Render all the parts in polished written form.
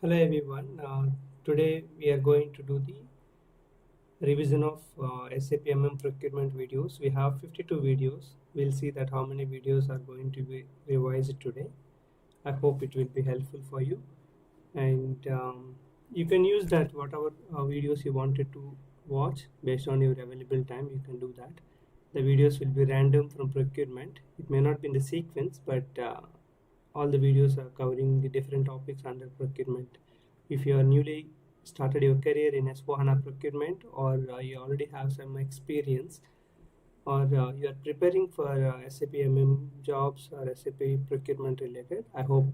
Hello everyone. Today we are going to do the revision of SAP procurement videos. We have 52 videos. We'll see that how many videos are going to be revised today. I hope it will be helpful for you. And you can use that whatever videos you wanted to watch based on your available time. You can do that. The videos will be random from procurement. It may not be in the sequence, but all the videos are covering the different topics under procurement. If you are newly started your career in S4HANA procurement, or you already have some experience, or you are preparing for SAP jobs or SAP procurement related, I hope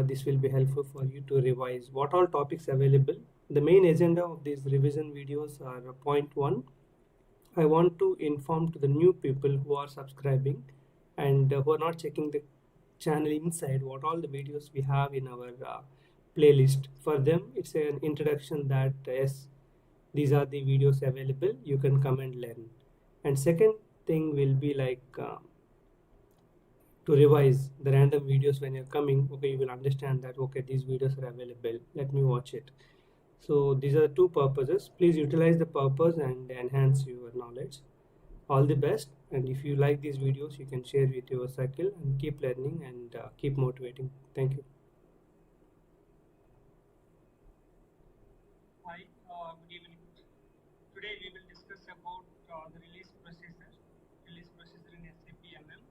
this will be helpful for you to revise what all topics available. The main agenda of these revision videos are point one. I want to inform to the new people who are subscribing and who are not checking the channel inside what all the videos we have in our playlist. For them, it's an introduction that yes, these are the videos available. You can come and learn. And second thing will be like to revise the random videos when you're coming. Okay, you will understand that okay, these videos are available. Let me watch it. So these are two purposes. Please utilize the purpose and enhance your knowledge. All the best, and if you like these videos you can share with your circle and keep learning and keep motivating. Thank you. Hi, good evening. Today we will discuss about the release procedure. Release procedure in SAP MM.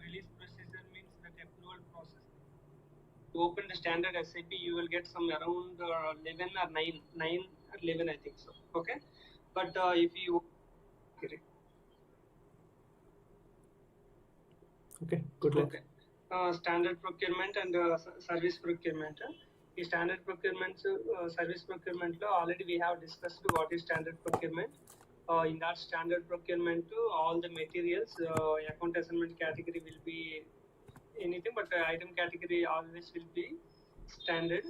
Release procedure means that approval process. To open the standard SAP, you will get some around 11 or 9 or 11, I think so. Okay, but if you Okay, good luck. okay, standard procurement and service procurement. The standard procurement, service procurement law, already we have discussed what is standard procurement. In that standard procurement, all the materials, account assignment category will be anything, but item category always will be standard.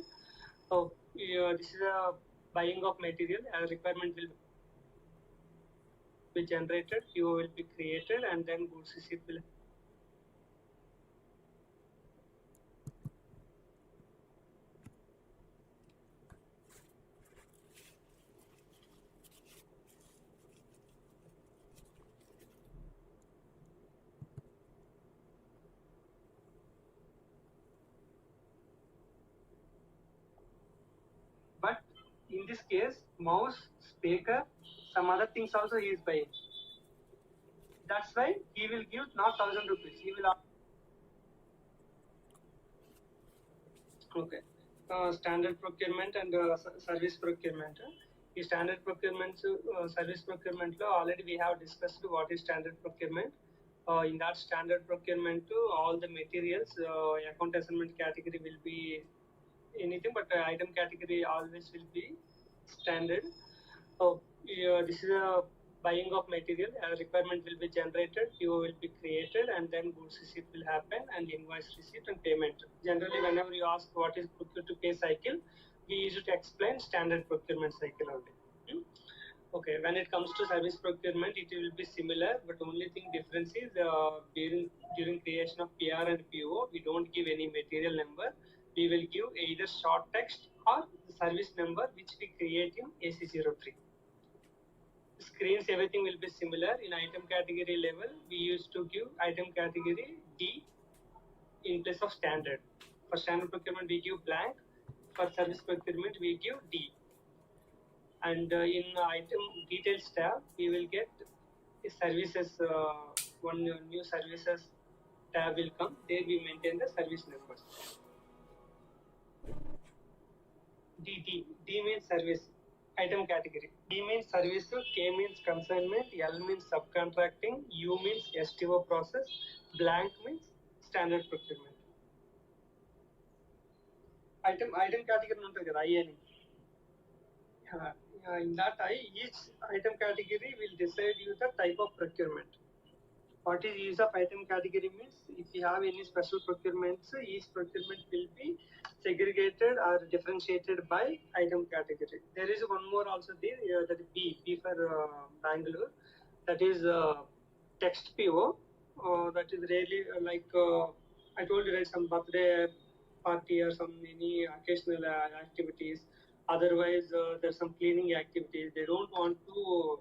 So this is a buying of material. A requirement will be generated, PO will be created, and then goods receipt will. But in this case, mouse, speaker, some other things also he is buying. That's why he will give not 1,000 rupees. He will. Okay. Standard procurement and service procurement. The standard procurement, service procurement law, already we have discussed what is standard procurement. In that standard procurement, all the materials, account assignment category will be anything, but item category always will be standard. So this is a buying of material. A requirement will be generated, PO will be created, and then goods receipt will happen, and invoice receipt and payment. Generally, whenever you ask what is procure to pay cycle, we used to explain standard procurement cycle only. Okay, when it comes to service procurement, it will be similar, but only thing difference is during creation of PR and PO, we don't give any material number. We will give either short text or the service number which we create in AC03. Screens, everything will be similar. In item category level, we used to give item category D in place of standard. For standard procurement, we give blank. For service procurement, we give D. And in item details tab, we will get services. One new services tab will come. There we maintain the service numbers. D means service. Item category. D means service, K means consignment, L means subcontracting, U means STO process, blank means standard procurement. Item category ఉంటుంది కదా I అని. In that each item category will decide you the type of procurement. What is use of item category means if you have any special procurements, each procurement will be segregated or differentiated by item category. There is one more also there, that is B for Bangalore, that is text PO. That is really like I told you, right, some birthday party or some any occasional activities. Otherwise, there's some cleaning activities. They don't want to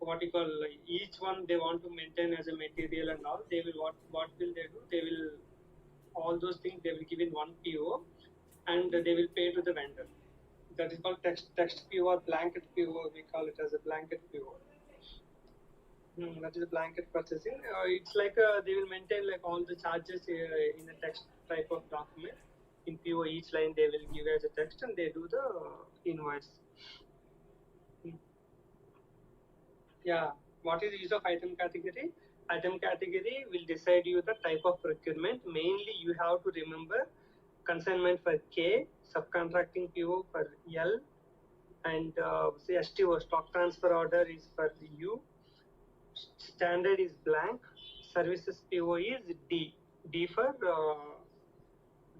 what you call each one they want to maintain as a material and all. They will what will they do? They will all those things they will give in one PO and they will pay to the vendor. That is called text PO or blanket PO. We call it as a blanket PO. That is a blanket purchasing. It's like they will maintain like all the charges in a text type of document. In PO, each line they will give as a text and they do the invoice. Yeah. What is the use of item category? Item category will decide you the type of procurement. Mainly, you have to remember consignment for K, subcontracting PO for L, and say STO stock transfer order is for U. Standard is blank. Services PO is D. D for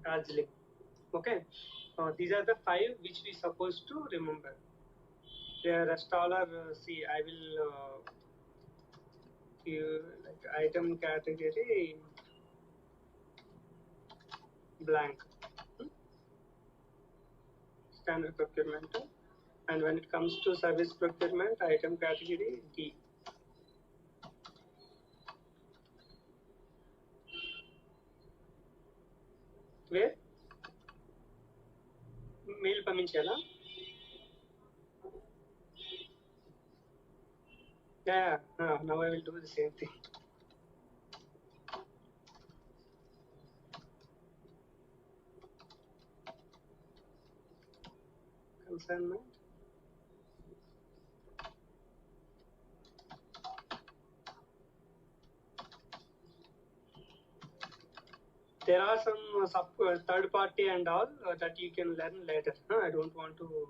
Darjeeling. Okay. These are the 5 which we supposed to remember. The rest all are see. I will give like item category blank. Standard procurement. And when it comes to service procurement, item category D. Where? Mail paminchela? Yeah, now I will do the same thing. Consignment. There are some third party and all that you can learn later. I don't want to,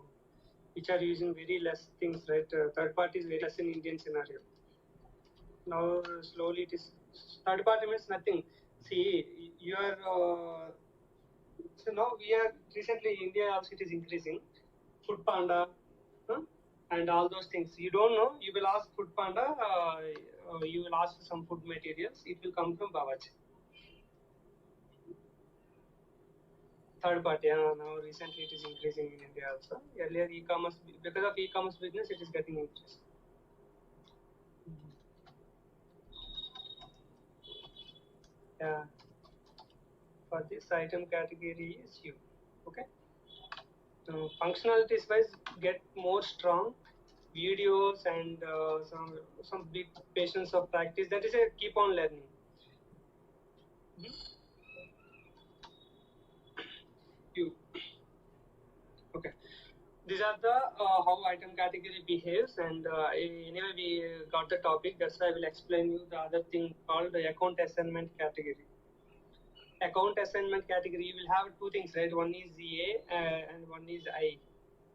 which are using very less things, right? Third party is very less in Indian scenario. Now slowly it is, third party means nothing. See, you are, so now we are, recently India also it is increasing. Food Panda and all those things. You don't know, you will ask Food Panda, you will ask some food materials, it will come from Babaji. Third party, now recently it is increasing in India also. Earlier e-commerce, because of e-commerce business, it is getting increased. Yeah. For this item category is you. Okay. Functionalities wise, get more strong videos and some big patience of practice. That is a keep on learning. You. Okay. These are the how item category behaves, and anyway we got the topic. That's why I will explain you the other thing called the account assignment category. Account assignment category, you will have 2 things, right? One is A and one is I.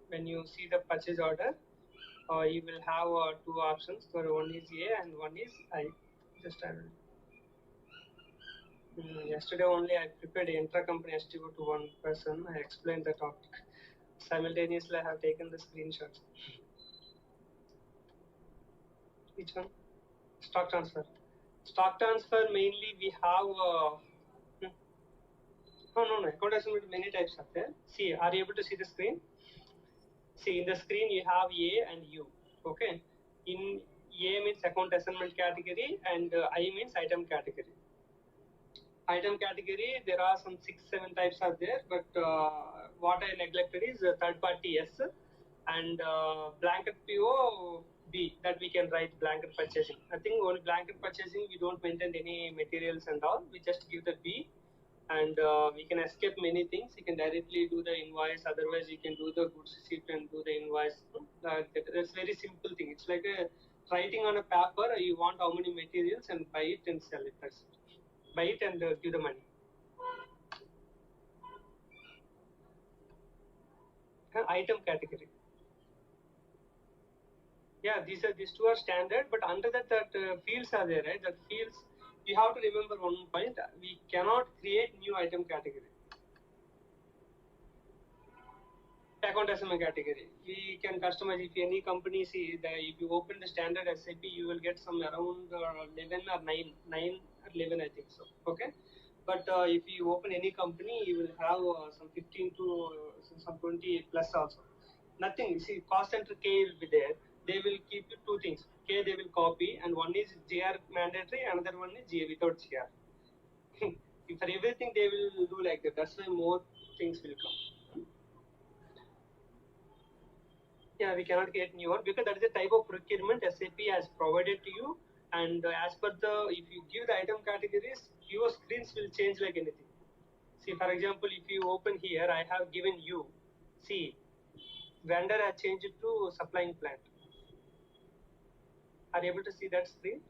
When you see the purchase order, you will have 2 options. So one is A and one is I. Just I will. Yesterday only I prepared intra-company STO to one person. I explained the topic. Simultaneously, I have taken the screenshots. Which one? Stock transfer. Stock transfer mainly we have. No. Account assignment many types are there. See, are you able to see the screen? See, in the screen you have A and U. Okay. In A means account assignment category and I means item category. Item category, there are some 6-7 types are there, but what I neglected is third party S and blanket PO B, that we can write blanket purchasing. I think only blanket purchasing, we don't maintain any materials and all, we just give the B and we can escape many things. You can directly do the invoice, otherwise you can do the goods receipt and do the invoice. That's very simple thing. It's like a writing on a paper, you want how many materials and buy it and sell it. That's it. Buy it and give the money. Item category. Yeah, these 2 are standard, but under that fields are there, right? That fields, you have to remember one point. We cannot create new item category. Account assignment category. We can customize. If any company see that if you open the standard SAP, you will get some around 11 or 9 or 11, I think so. Okay. But if you open any company, you will have some 15 to some 20 plus also. Nothing. See, cost center K will be there. They will keep you two things. K they will copy, and one is GR mandatory, another one is GA without GR. For everything they will do like that. That's why more things will come. Yeah, we cannot create new one because that is the type of procurement SAP has provided to you. And as per the, if you give the item categories, your screens will change like anything. See, for example, if you open here, I have given you. See, vendor has changed it to supplying plant. Are you able to see that screen?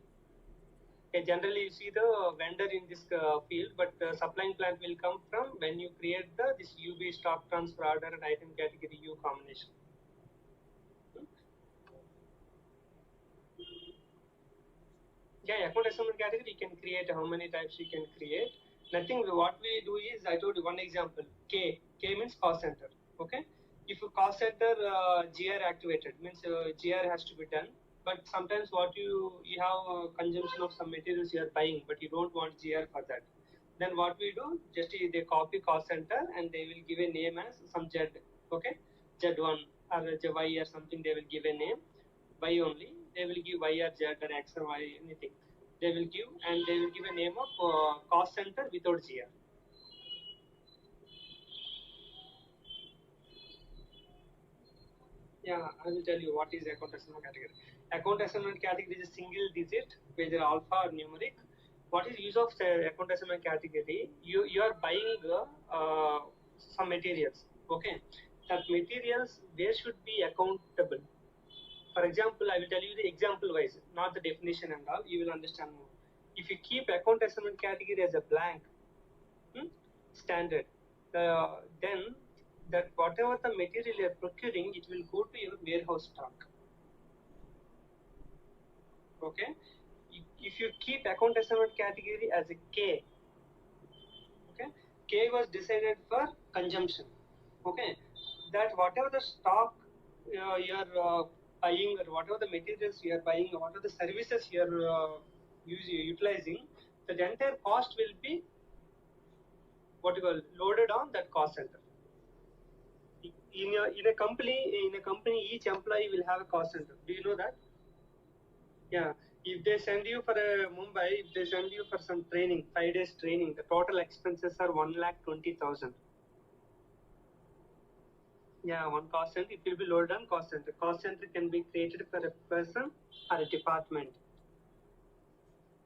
Okay, generally, you see the vendor in this field, but supplying plant will come from when you create this UB stock transfer order and item category U combination. Yeah, account assignment category, you can create how many types you can create. Nothing. What we do is, I told you one example. K means cost center. Okay. If you cost center GR activated means GR has to be done. But sometimes what you have consumption of some materials you are buying, but you don't want GR for that. Then what we do, just they copy cost center and they will give a name as some Z. Okay, Z1 or Y or something. They will give a name. Y only. They will give Y or Z or X or Y, anything. They will give, and they will give a name of cost center without GR. Yeah, I will tell you what is account assignment category. Account assignment category is a single digit, whether alpha or numeric. What is use of account assignment category? You are buying some materials. Okay, that materials they should be accountable. For example, I will tell you the example wise, not the definition and all. You will understand more. If you keep account assignment category as a blank standard, then that whatever the material you are procuring, it will go to your warehouse stock. Okay. If you keep account assignment category as a K, okay, K was decided for consumption. Okay, that whatever the stock you are buying, or whatever the materials you are buying, or whatever the services you are utilizing, the entire cost will be what you call loaded on that cost center. In a company, each employee will have a cost center. Do you know that? Yeah. If they send you for a Mumbai, if they send you for some training, 5 days training, the total expenses are 1,20,000. Yeah, one cost center. It will be loaded on cost center. Cost center can be created for a person or a department.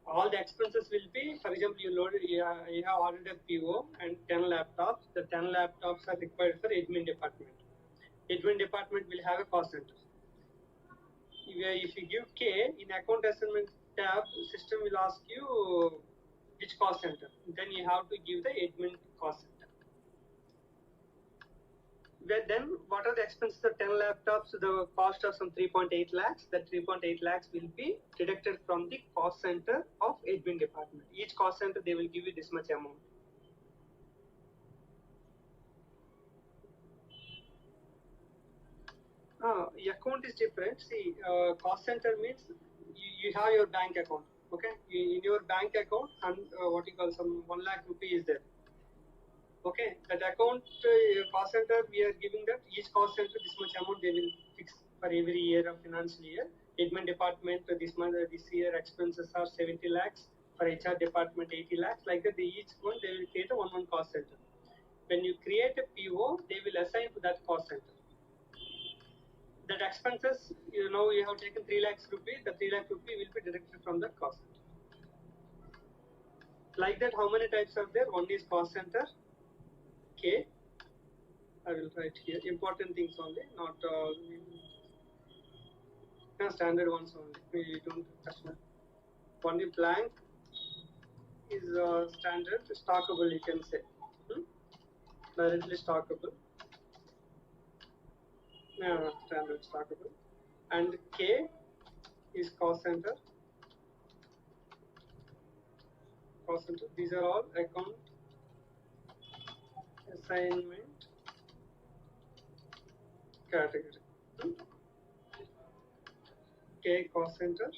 All the expenses will be, for example, you have ordered a PO and 10 laptops. The 10 laptops are required for admin department. Admin department will have a cost center. If you give K in account assignment tab, system will ask you which cost center. Then you have to give the admin cost center. Then what are the expenses of 10 laptops? The cost of some 3.8 lakhs. That 3.8 lakhs will be deducted from the cost center of admin department. Each cost center they will give you this much amount. Account is different. See, cost center means you have your bank account. Okay, in your bank account, and what you call some 1 lakh rupee is there. Okay, that account cost center we are giving that each cost center this much amount they will fix for every year of financial year. Admin department this year expenses are 70 lakhs. For HR department 80 lakhs. Like that, each one they will create a one cost center. When you create a PO, they will assign to that cost center. That expenses, you have taken 3 lakhs rupees. The 3 lakh rupee will be deducted from that cost center. Like that, how many types are there? One is cost center. K. I will write here important things only, not standard ones only. We don't touch that. Only blank is standard stockable, you can say. Directly stockable. Standard stockable. And K is cost center. Cost center. These are all account assignment category. K cost center.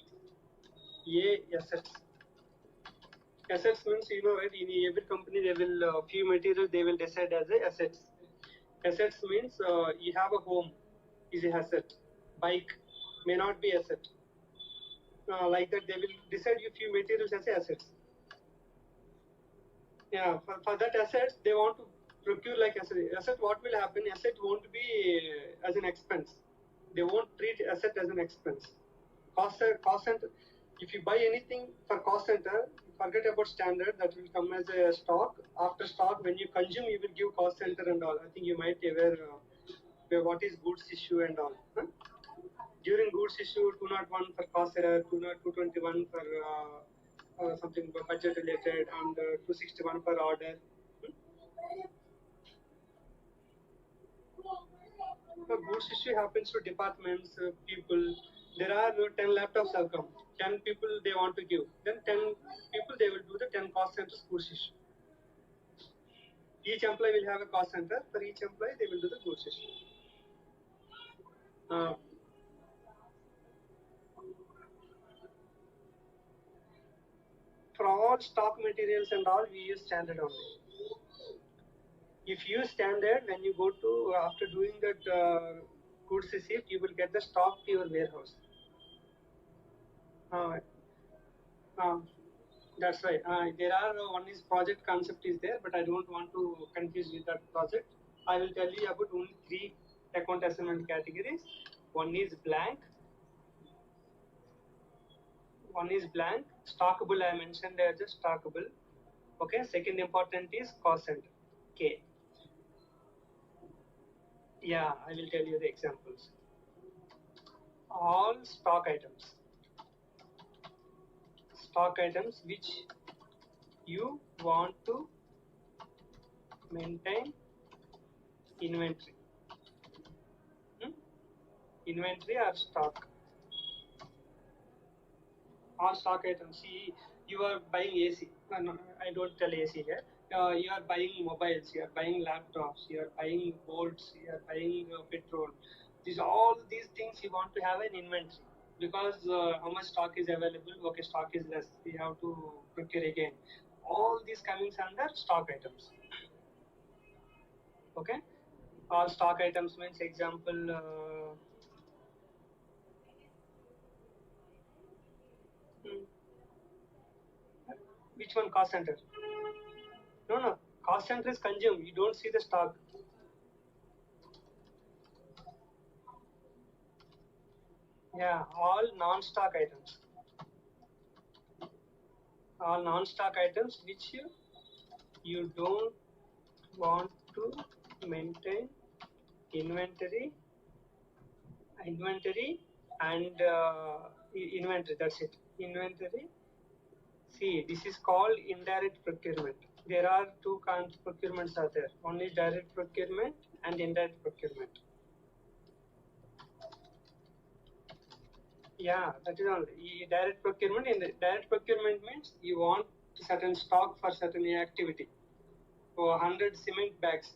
A assets. Assets means, right, in every company they will, few materials they will decide as a assets. Assets means you have a home is a asset. Bike may not be asset. Like that they will decide you few materials as assets. Yeah, for that assets they want to procure like asset. What will happen? Asset won't be as an expense. They won't treat asset as an expense. Cost center. If you buy anything for cost center, forget about standard. That will come as a stock. After stock, when you consume, you will give cost center and all. I think you might be aware what is goods issue and all. Huh? During goods issue, 201 for cost error, 221 for something budget related, and 261 per order. The goods issue happens to departments, people. There are 10 laptops have come. 10 people they want to give. Then 10 people they will do the 10 cost centers goods issue. Each employee will have a cost center. For each employee they will do the goods issue. For all stock materials and all, we use standard only. If you use standard, when you go to after doing that goods receipt, you will get the stock to your warehouse. That's right. There are one is project concept is there, but I don't want to confuse with that project. I will tell you about only 3 account assignment categories. One is blank. One is blank. Stockable I mentioned there just stockable. Okay. Second important is cost center. K. Yeah, I will tell you the examples. All stock items. Stock items which you want to maintain inventory. Inventory or stock. All stock items. See, you are buying AC. No, I don't tell AC here. You are buying mobiles. You are buying laptops. You are buying bolts. You are buying petrol. All these things you want to have an inventory because how much stock is available? Okay, stock is less. We have to procure again. All these coming under stock items. Okay, all stock items means example. Which one? Cost center? No. Cost center is consumed. You don't see the stock. Yeah, all non-stock items. All non-stock items which you don't want to maintain inventory and inventory. That's it. Inventory. See, this is called indirect procurement. There are 2 kinds of procurements are there. One is direct procurement and indirect procurement. Yeah, that is only direct procurement. In the direct procurement means you want certain stock for certain activity. For 100 cement bags,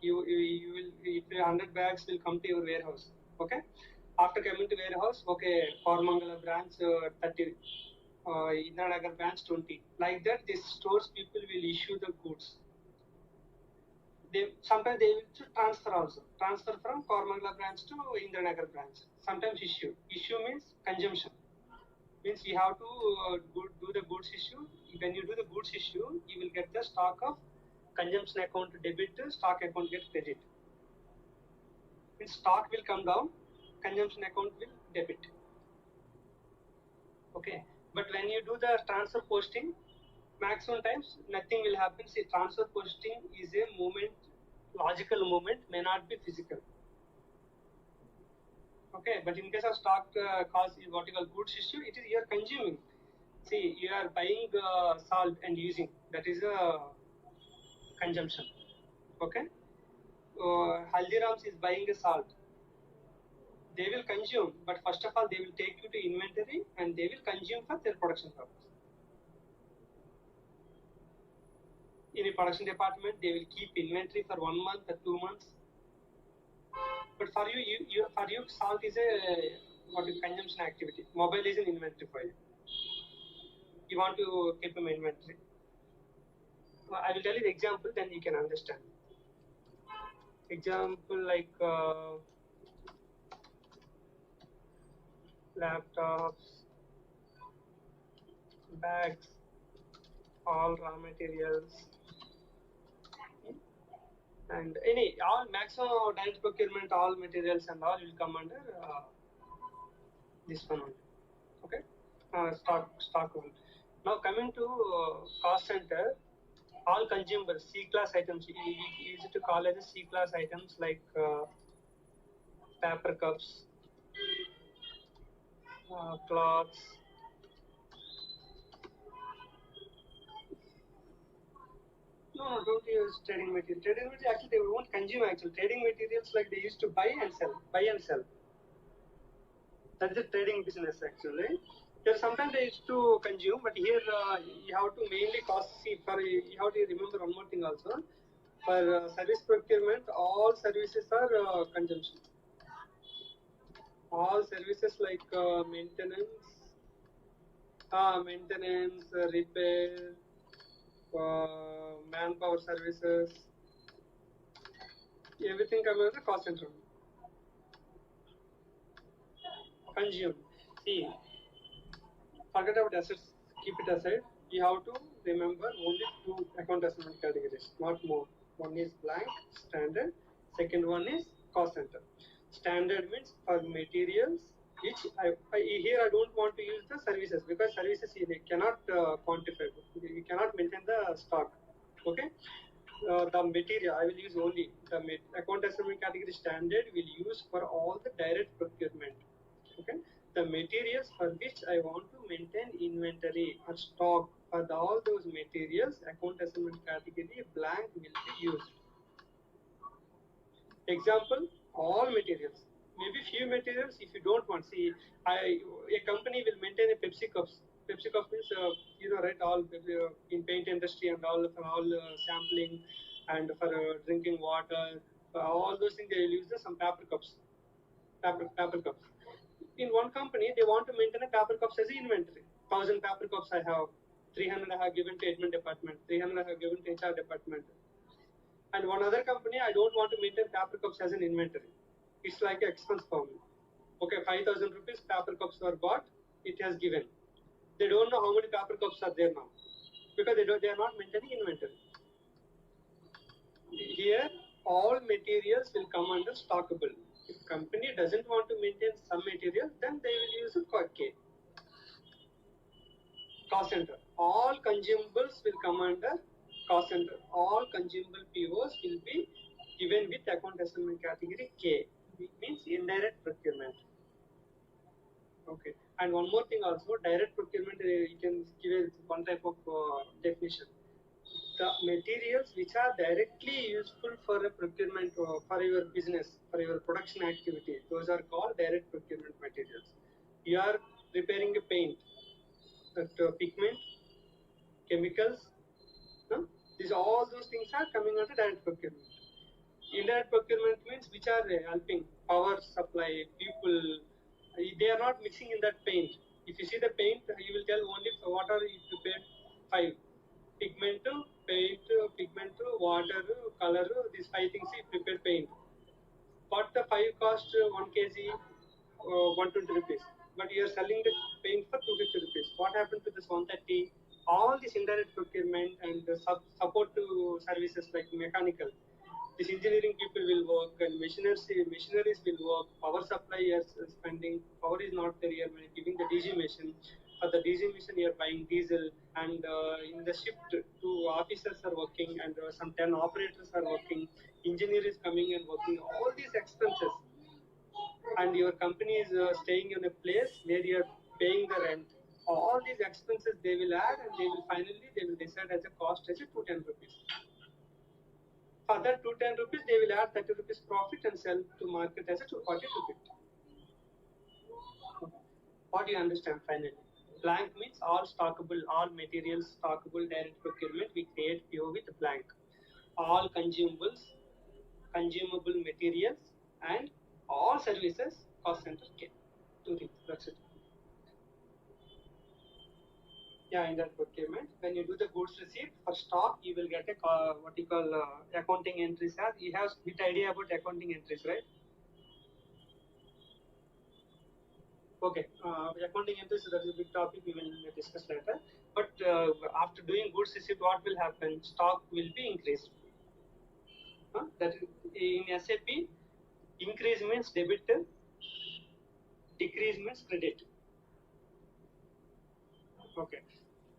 you will 100 bags will come to your warehouse. Okay, after coming to warehouse, okay, Kormangala branch 30, Indranagar branch 20. Like that, these stores people will issue the goods. Sometimes they will transfer also. Transfer from Kormangala branch to Indranagar branch. Sometimes issue. Issue means consumption. Means you have to do the goods issue. When you do the goods issue, you will get the stock of consumption account debit, stock account get credit. Means stock will come down, consumption account will debit. Okay, but when you do the transfer posting, maximum times nothing will happen. See, transfer posting is a movement, logical movement, may not be physical. Okay, but in case of stock cost, what you call goods issue, it is you are consuming. See, you are buying salt and using. That is a consumption. Okay, Haldiram's is buying a salt. They will consume, but first of all, they will take you to inventory and they will consume for their production purpose. In a production department, they will keep inventory for 1 month or 2 months. But for you, salt is a consumption activity. Mobile is an inventory for you. You want to keep an inventory. I will tell you the example, then you can understand. Example like laptops, bags, all raw materials, and any all maximum direct procurement, all materials and all will come under this one only. Okay, stock one. Now coming to cost center, all consumables, C class items. You used to call as C class items like paper cups, cloths. No, don't use trading material. Trading material actually they won't consume actually. Trading materials like they used to buy and sell, buy and sell. That is a trading business actually. There sometimes they used to consume, but here you have to mainly cost. See, for you have to remember one more thing also. For service procurement, all services are consumption. All services like maintenance, repair, manpower services, everything comes under cost center. Consume. See, forget about assets, keep it aside. You have to remember only two account assessment categories, not more. One is blank, standard. Second one is cost center. Standard means for materials, which here I don't want to use the services because services you cannot quantify. You cannot maintain the stock. Okay. The material I will use only the account assessment category standard will use for all the direct procurement. Okay, the materials for which I want to maintain inventory or stock for all those materials, account assessment category blank will be used. Example, all materials. Maybe few materials if you don't want. See, a company will maintain a Pepsi cups. Pepsi cup means right, all in paint industry and all for all sampling and for drinking water, all those things they will use some paper cups. Paper cups. In one company, they want to maintain a paper cups as an inventory. 1,000 paper cups I have. 300 I have given to admin department. 300 I have given to HR department. And one other company, I don't want to maintain paper cups as an inventory. It's like an expense for me. Okay, 5,000 rupees paper cups were bought. It has given. They don't know how many paper cups are there now because they are not maintaining inventory. Here, all materials will come under stockable. If company doesn't want to maintain some material, then they will use a K. Cost center. All consumables will come under cost center. All consumable POs will be given with account assessment category K. It means indirect procurement. Okay. And one more thing also, direct procurement, you can give one type of definition. The materials which are directly useful for a procurement for your business, for your production activity, those are called direct procurement materials. You are preparing a paint, that pigment, chemicals, all those things are coming under direct procurement. Indirect procurement means which are helping power supply, people, they are not mixing in that paint. If you see the paint, you will tell only what are you prepared 5. Pigment, paint, pigment, water, color, these 5 things you prepare paint. But the 5 cost 1 kg, 120 rupees. But you are selling the paint for 250 rupees. What happened to this 130? All this indirect procurement and support to services like mechanical. This engineering people will work and machineries will work. Power supply is spending. Power is not there. You are giving the DG machine. For the DG machine, you are buying diesel. And in the shift, 2 officers are working and some 10 operators are working. Engineer is coming and working. All these expenses. And your company is staying in a place where you are paying the rent. All these expenses they will add and they will decide as a cost as a 210 rupees. For that 210 rupees, they will add 30 rupees profit and sell to market as a 240 rupees. What do you understand finally? Blank means all stockable, all materials stockable direct procurement. We create PO with blank. All consumables, consumable materials, and all services cost center K. 2 things. That's it. Yeah, in that procurement, when you do the goods receipt for stock, you will get a what you call accounting entries. You have a bit idea about accounting entries, right? Okay, accounting entries, that is a big topic we will discuss later. But after doing goods receipt, what will happen? Stock will be increased. That is, in SAP, increase means debit, decrease means credit. Okay,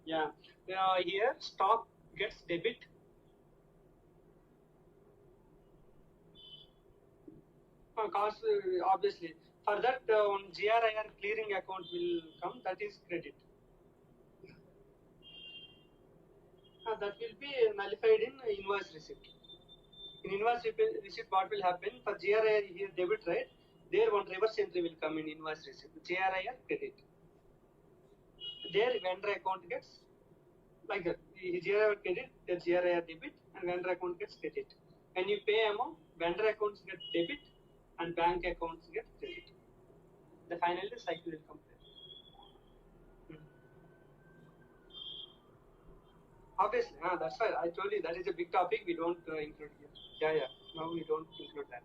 yeah. Here stock gets debit. Cost obviously for that one GRIR clearing account will come. That is credit. That will be nullified in invoice receipt. In invoice receipt, what will happen for GRIR here debit, right? There one reverse entry will come in invoice receipt. GRIR credit. There vendor account gets like that. GRIR credit, the GRIR debit, and vendor account gets credit. When you pay amount, vendor accounts get debit, and bank accounts get credit. The finally cycle will complete. Obviously, that's why I told you that is a big topic we don't include here. Yeah. Now we don't include that.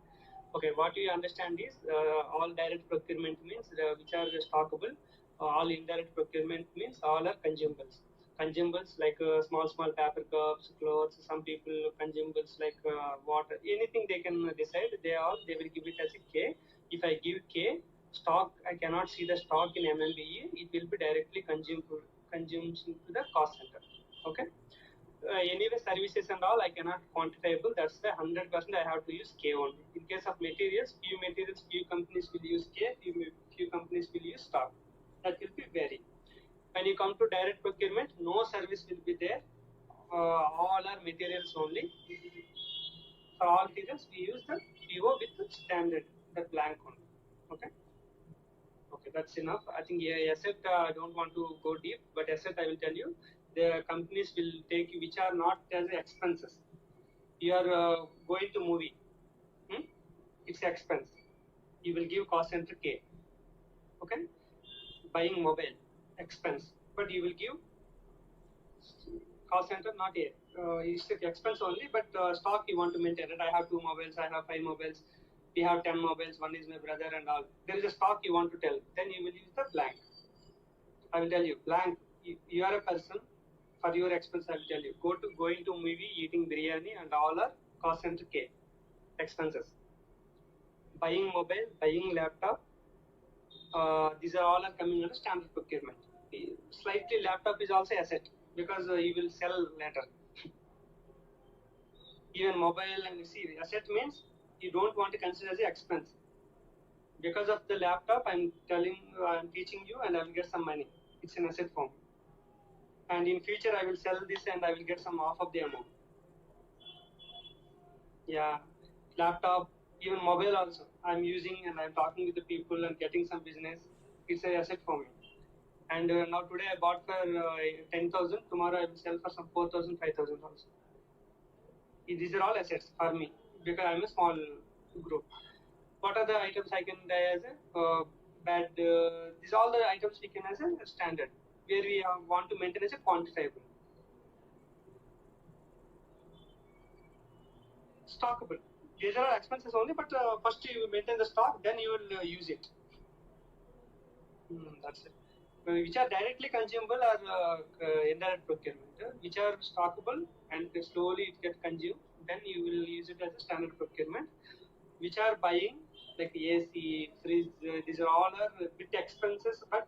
Okay, what you understand is all direct procurement means which are stockable. All indirect procurement means all are consumables. Consumables like small paper cups, clothes. Some people consumables like water. Anything they can decide. They will give it as a K. If I give K stock, I cannot see the stock in MMBE. It will be directly consumed into the cost center. Okay. Anyway, services and all I cannot quantifiable. That's the 100% I have to use K only. In case of materials, few companies will use K, few companies will use stock. That will be vary. When you come to direct procurement, no service will be there. All are materials only. For all materials, we use the PO with the standard, the blank one. Okay. Okay, that's enough. I think asset, I don't want to go deep, but asset I will tell you, the companies will take which are not as expenses. You are going to movie, it's expense. You will give cost center K. Okay, buying mobile expense, but you will give cost center not A. It's expense only, but stock you want to maintain it. I have 2 mobiles, I have 5 mobiles, we have 10 mobiles, one is my brother and all. There is a stock you want to tell, then you will use the blank. I will tell you, blank, you are a person, for your expense I will tell you, going to movie, eating biryani and all are cost center K, expenses. Buying mobile, buying laptop, these are all are coming under standard procurement. Slightly laptop is also asset because you will sell later. Even mobile and see asset means you don't want to consider as an expense. Because of the laptop, I'm teaching you and I will get some money. It's an asset form. And in future, I will sell this and I will get some off of the amount. Yeah, laptop, even mobile also. I'm using and I'm talking with the people and getting some business. It's an asset for me. And now today I bought for 10,000. Tomorrow I will sell for some 4,000, 5,000 also. These are all assets for me because I'm a small group. What are the items I can buy as a bad? These are all the items we can as a standard where we want to maintain as a quantifiable. Stockable. These are expenses only, but first you maintain the stock, then you will use it. That's it. Which are directly consumable are indirect procurement, which are stockable and slowly it gets consumed, then you will use it as a standard procurement. Which are buying like AC, fridge, these are all are bit expenses, but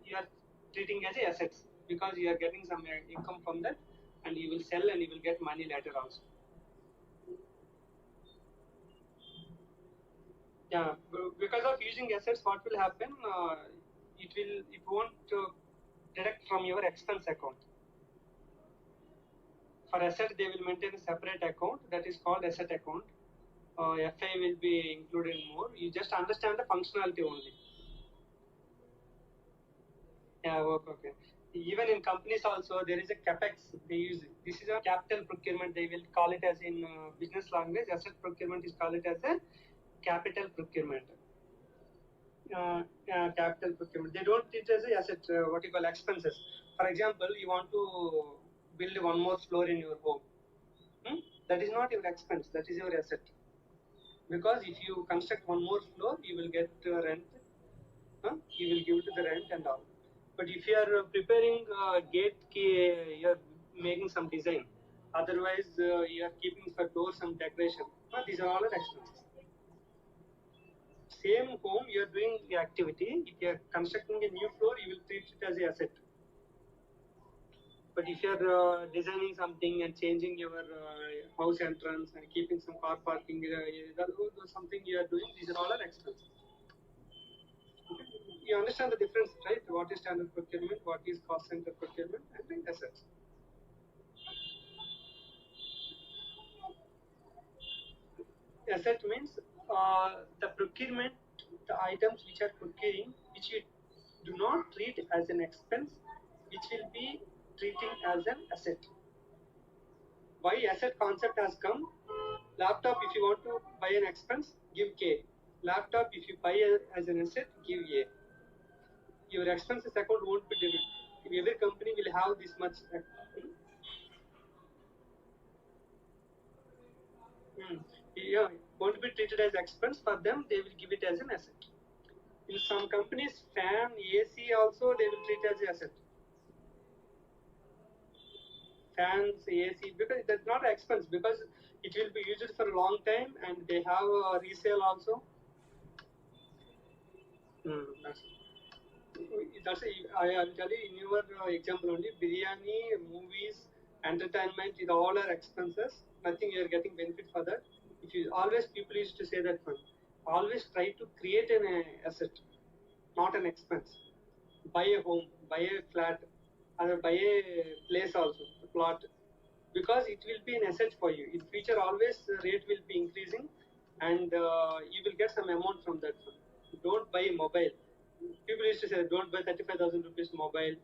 you are treating as assets because you are getting some income from that, and you will sell and you will get money later also. Yeah, because of using assets, what will happen? It won't deduct from your expense account. For asset, they will maintain a separate account that is called asset account. FI will be included more. You just understand the functionality only. Yeah, okay. Even in companies also, there is a capex. They use it. This is a capital procurement. They will call it as in business language. Asset procurement is called it as a capital procurement. capital procurement. They don't treat it as a asset, what you call expenses. For example, you want to build one more floor in your home. That is not your expense, that is your asset. Because if you construct one more floor, you will get rent, you will give to the rent and all. But if you are preparing gate key, you are making some design. Otherwise, you are keeping for doors some decoration. These are all expenses. Same home, you are doing the activity. If you are constructing a new floor, you will treat it as an asset. But if you are designing something and changing your house entrance and keeping some car parking, something you are doing, these are all expenses. You understand the difference, right? What is standard procurement, what is cost center procurement, and then assets. Asset means the procurement, the items which are procuring, which you do not treat as an expense, which will be treating as an asset. Why asset concept has come? Laptop, if you want to buy an expense, give K. Laptop, if you buy as an asset, give A. Your expenses account won't be debit. Every company will have this much. Yeah, won't be treated as expense. For them, they will give it as an asset. In some companies, fan, AC also they will treat as an asset. Fans, AC, because that's not an expense, because it will be used for a long time and they have a resale also. I will tell you in your example only, biryani, movies, entertainment, it all are expenses. Nothing you are getting benefit for that. If you always, people used to say that one, always try to create an asset, not an expense. Buy a home, buy a flat, or buy a place also, a plot, because it will be an asset for you. In future, always the rate will be increasing, and you will get some amount from that one. Don't buy a mobile. People used to say, don't buy 35,000 rupees mobile.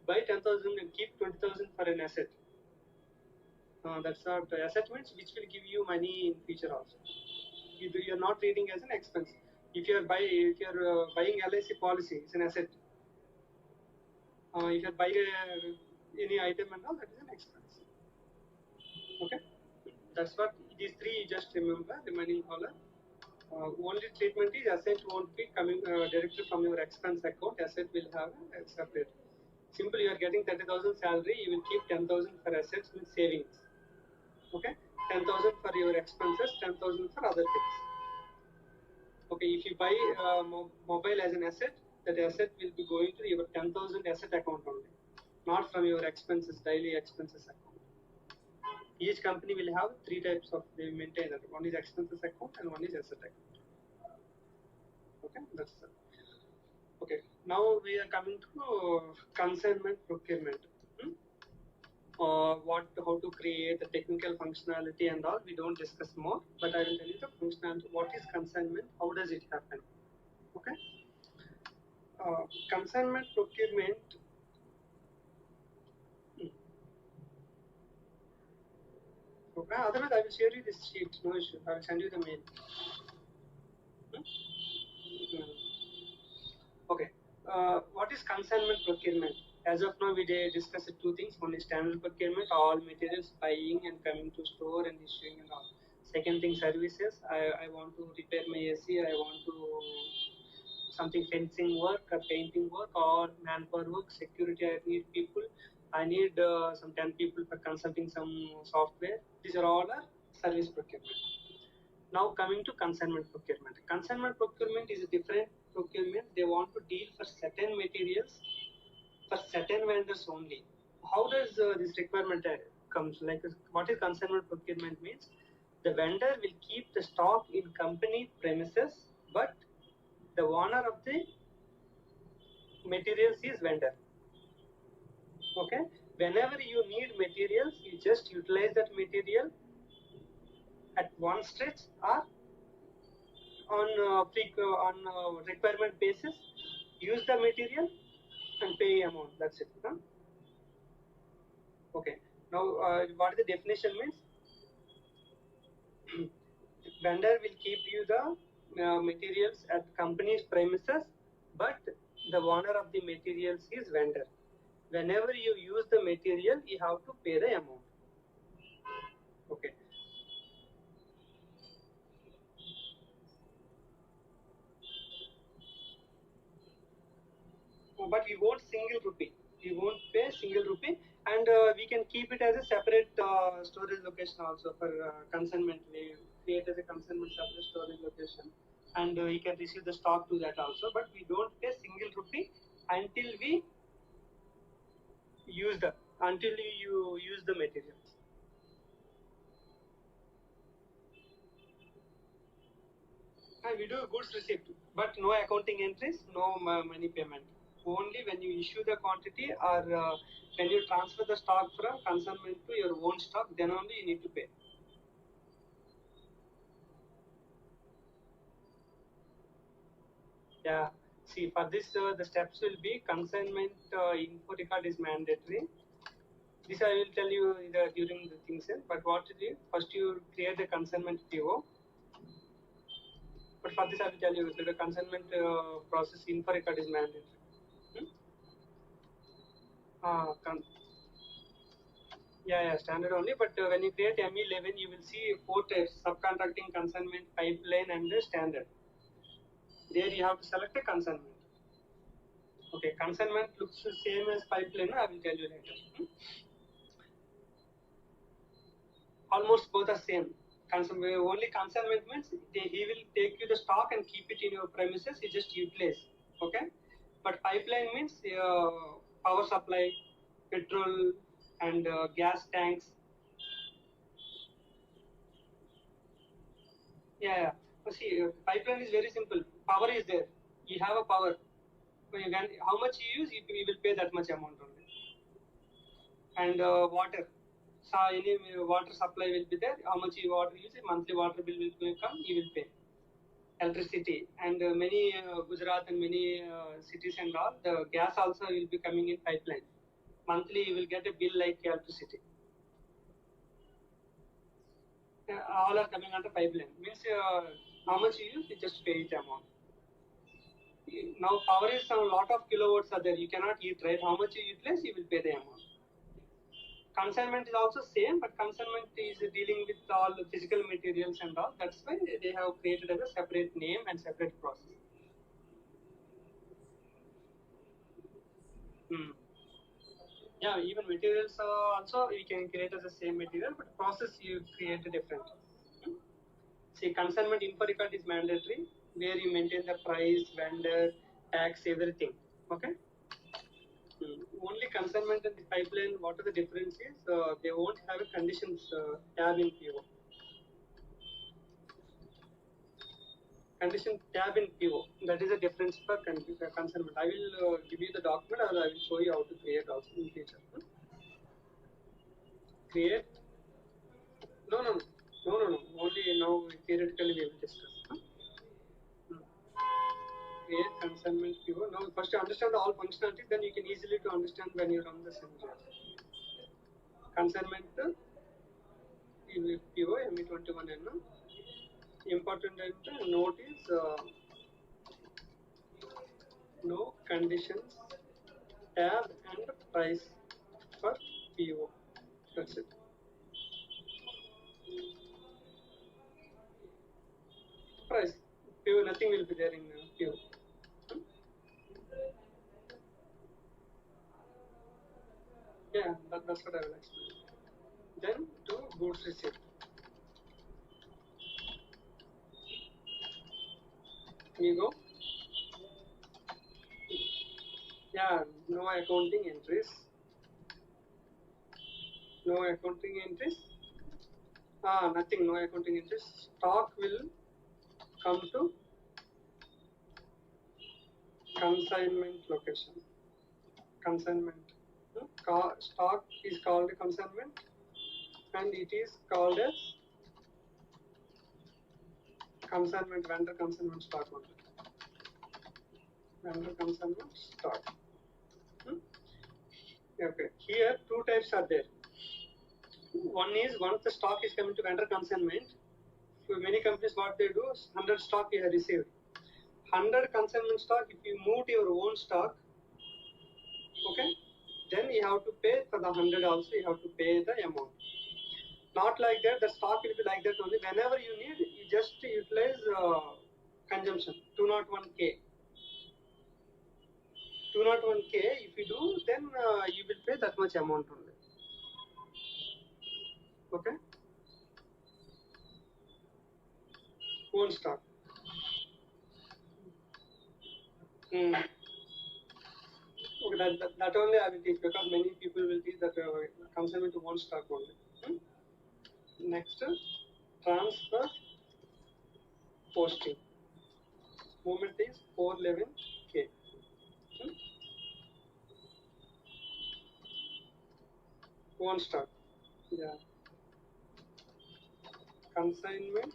Buy 10,000 and keep 20,000 for an asset. That's not asset means which will give you money in future also. You are not treating as an expense. If you are buying LIC policy, it's an asset. If you are buying any item and all, that is an expense. Okay, that's what these three you just remember. Remaining column. Only treatment is asset won't be coming directly from your expense account. Asset will have a separate. Simply, you are getting 30,000 salary. You will keep 10,000 for assets with savings. Okay, 10,000 for your expenses, 10,000 for other things. Okay, if you buy mobile as an asset, that asset will be going to your 10,000 asset account only, not from your expenses, daily expenses account. Each company will have three types of they maintain that. One is expenses account and one is asset account. Okay, that's okay. Now we are coming to consignment procurement. How to create the technical functionality and all. We don't discuss more, but I will tell you the functionality. What is consignment? How does it happen? Okay. Consignment procurement. Okay. Otherwise, I will share you this sheet. No issue. I will send you the mail. Okay. What is consignment procurement? As of now, we discussed two things. One is standard procurement, all materials buying and coming to store and issuing and all. Second thing, services. I want to repair my AC. I want to something fencing work or painting work or manpower work, security. I need people. I need some 10 people for consulting some software. These are all service procurement. Now coming to consignment procurement. Consignment procurement is a different procurement. They want to deal for certain materials for certain vendors only. How does this requirement comes? Like what is consignment procurement means? The vendor will keep the stock in company premises, but the owner of the materials is vendor. Okay. Whenever you need materials, you just utilize that material at one stretch or on requirement basis, use the material and pay amount. That's it. Huh? Okay. Now, what the definition means? Vendor will keep you the materials at company's premises, but the owner of the materials is vendor. Whenever you use the material, you have to pay the amount. Okay. But we won't single rupee. We won't pay single rupee, and we can keep it as a separate storage location also for consignment. We create as a consignment separate storage location, and we can receive the stock to that also. But we don't pay single rupee until we you use the materials. And we do goods receipt, but no accounting entries, no money payment. Only when you issue the quantity or when you transfer the stock from consignment to your own stock, then only you need to pay. Yeah. See, for this, the steps will be consignment info record is mandatory. This I will tell you during the things. But what to do? First, you create the consignment PO. But for this, I will tell you the consignment process info record is mandatory. Yeah, standard only. But when you create ME11, you will see 4 types: subcontracting, consignment, pipeline, and standard. There you have to select a consignment. Okay, consignment looks the same as pipeline. I will tell you later. Almost both are same. Only consignment means he will take you the stock and keep it in your premises. You just utilize. Okay, but pipeline means power supply, petrol, and gas tanks. Yeah. See, pipeline is very simple. Power is there. You have a power. So you can, how much you use, you will pay that much amount only. And water. So any water supply will be there. How much you water use, monthly water bill will come, you will pay. Electricity and many Gujarat and many cities and all, the gas also will be coming in pipeline. Monthly you will get a bill like electricity. All are coming under pipeline. Means how much you use, you just pay it amount. Now power is a lot of kilowatts are there. You cannot eat, right? How much you utilize, you will pay the amount. Consignment is also same, but consignment is dealing with all the physical materials and all. That's why they have created as a separate name and separate process. Yeah, even materials also we can create as the same material, but process you create a different. See, consignment info record is mandatory, where you maintain the price, vendor, tax, everything. Okay. Only consignment and the pipeline, what are the differences? They won't have a conditions tab in PO. Condition tab in PO. That is a difference for consignment. I will give you the document, or I will show you how to create also in future. Create. No. Only now theoretically we will discuss. Create consignment PO. Now first you understand all functionalities, then you can easily to understand when you run the scenario. Consignment PO ME21N. Important note is no conditions tab and price for PO. That's it. Price PO, nothing will be there in PO. Yeah, that's what I will explain. Then to goods receipt. You go. Yeah, no accounting entries. No accounting entries. Nothing, no accounting entries. Stock will come to consignment location. Consignment. Stock is called consignment, and it is called as consignment, vendor consignment stock only. Vendor consignment stock. Okay. Here two types are there. One is once the stock is coming to vendor consignment, many companies, what they do is 100 stock you have received. 100 consignment stock, if you move to your own stock, okay, then you have to pay for the 100 also, you have to pay the amount. Not like that, the stock will be like that only. Whenever you need, you just utilize consumption, 201K. 201K, if you do, then you will pay that much amount only. Okay? Own stock. Hmm. Okay, that only I will teach, because many people will teach that consignment to one stock only. Next, transfer posting. Movement is 411K. One stock. Yeah. Consignment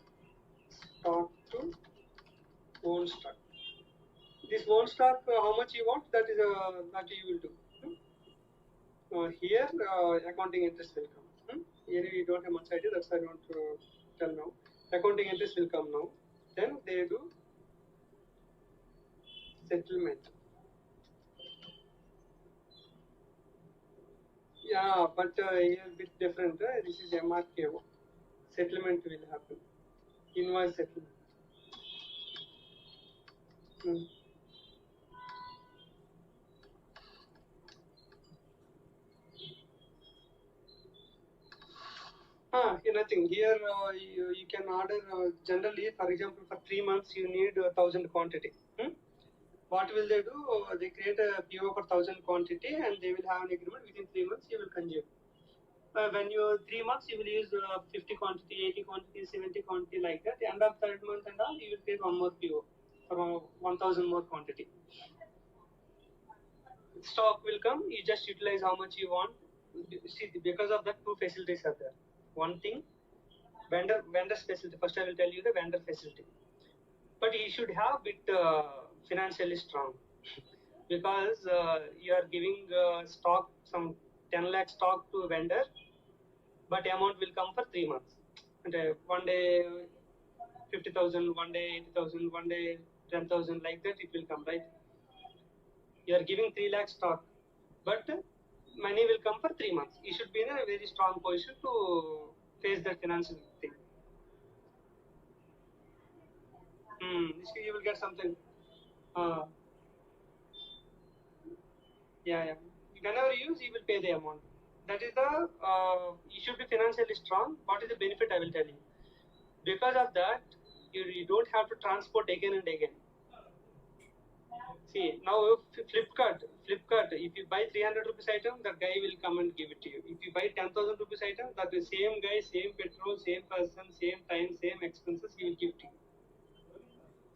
stock to own stock. This own stock, how much you want, that is that you will do. Here, accounting interest will come. Here we don't have much idea, that's why I want to tell now. Accounting interest will come now. Then they do settlement. Yeah, but here a bit different. This is MRKO. Settlement will happen. Invoice settlement. Hmm. Nothing. Here you can order generally, for example, for 3 months you need 1,000 quantity. What will they do? They create a PO for 1,000 quantity and they will have an agreement within 3 months you will consume. When you 3 months you will use 50 quantity, 80 quantity, 70 quantity, like that. End of third month and all, you will create one more PO for 1,000 more quantity. Stock will come, you just utilize how much you want. See, because of that, two facilities are there. One thing, vendor facility. First I will tell you the vendor facility. But you should have it financially strong, because you are giving stock, some 10 lakh stock to a vendor, but amount will come for 3 months. And one day 50,000, one day 80,000, one day 10,000, like that it will come, right? You are giving 3 lakh stock, but money will come for 3 months. You should be in a very strong position to face the financial thing. You will get something. Yeah. Whenever you use, you will pay the amount. That is the, you should be financially strong. What is the benefit, I will tell you. Because of that, you don't have to transport again and again. See, now Flipkart, if you buy 300 rupees item, that guy will come and give it to you. If you buy 10,000 rupees item, that the same guy, same petrol, same person, same time, same expenses, he will give to you.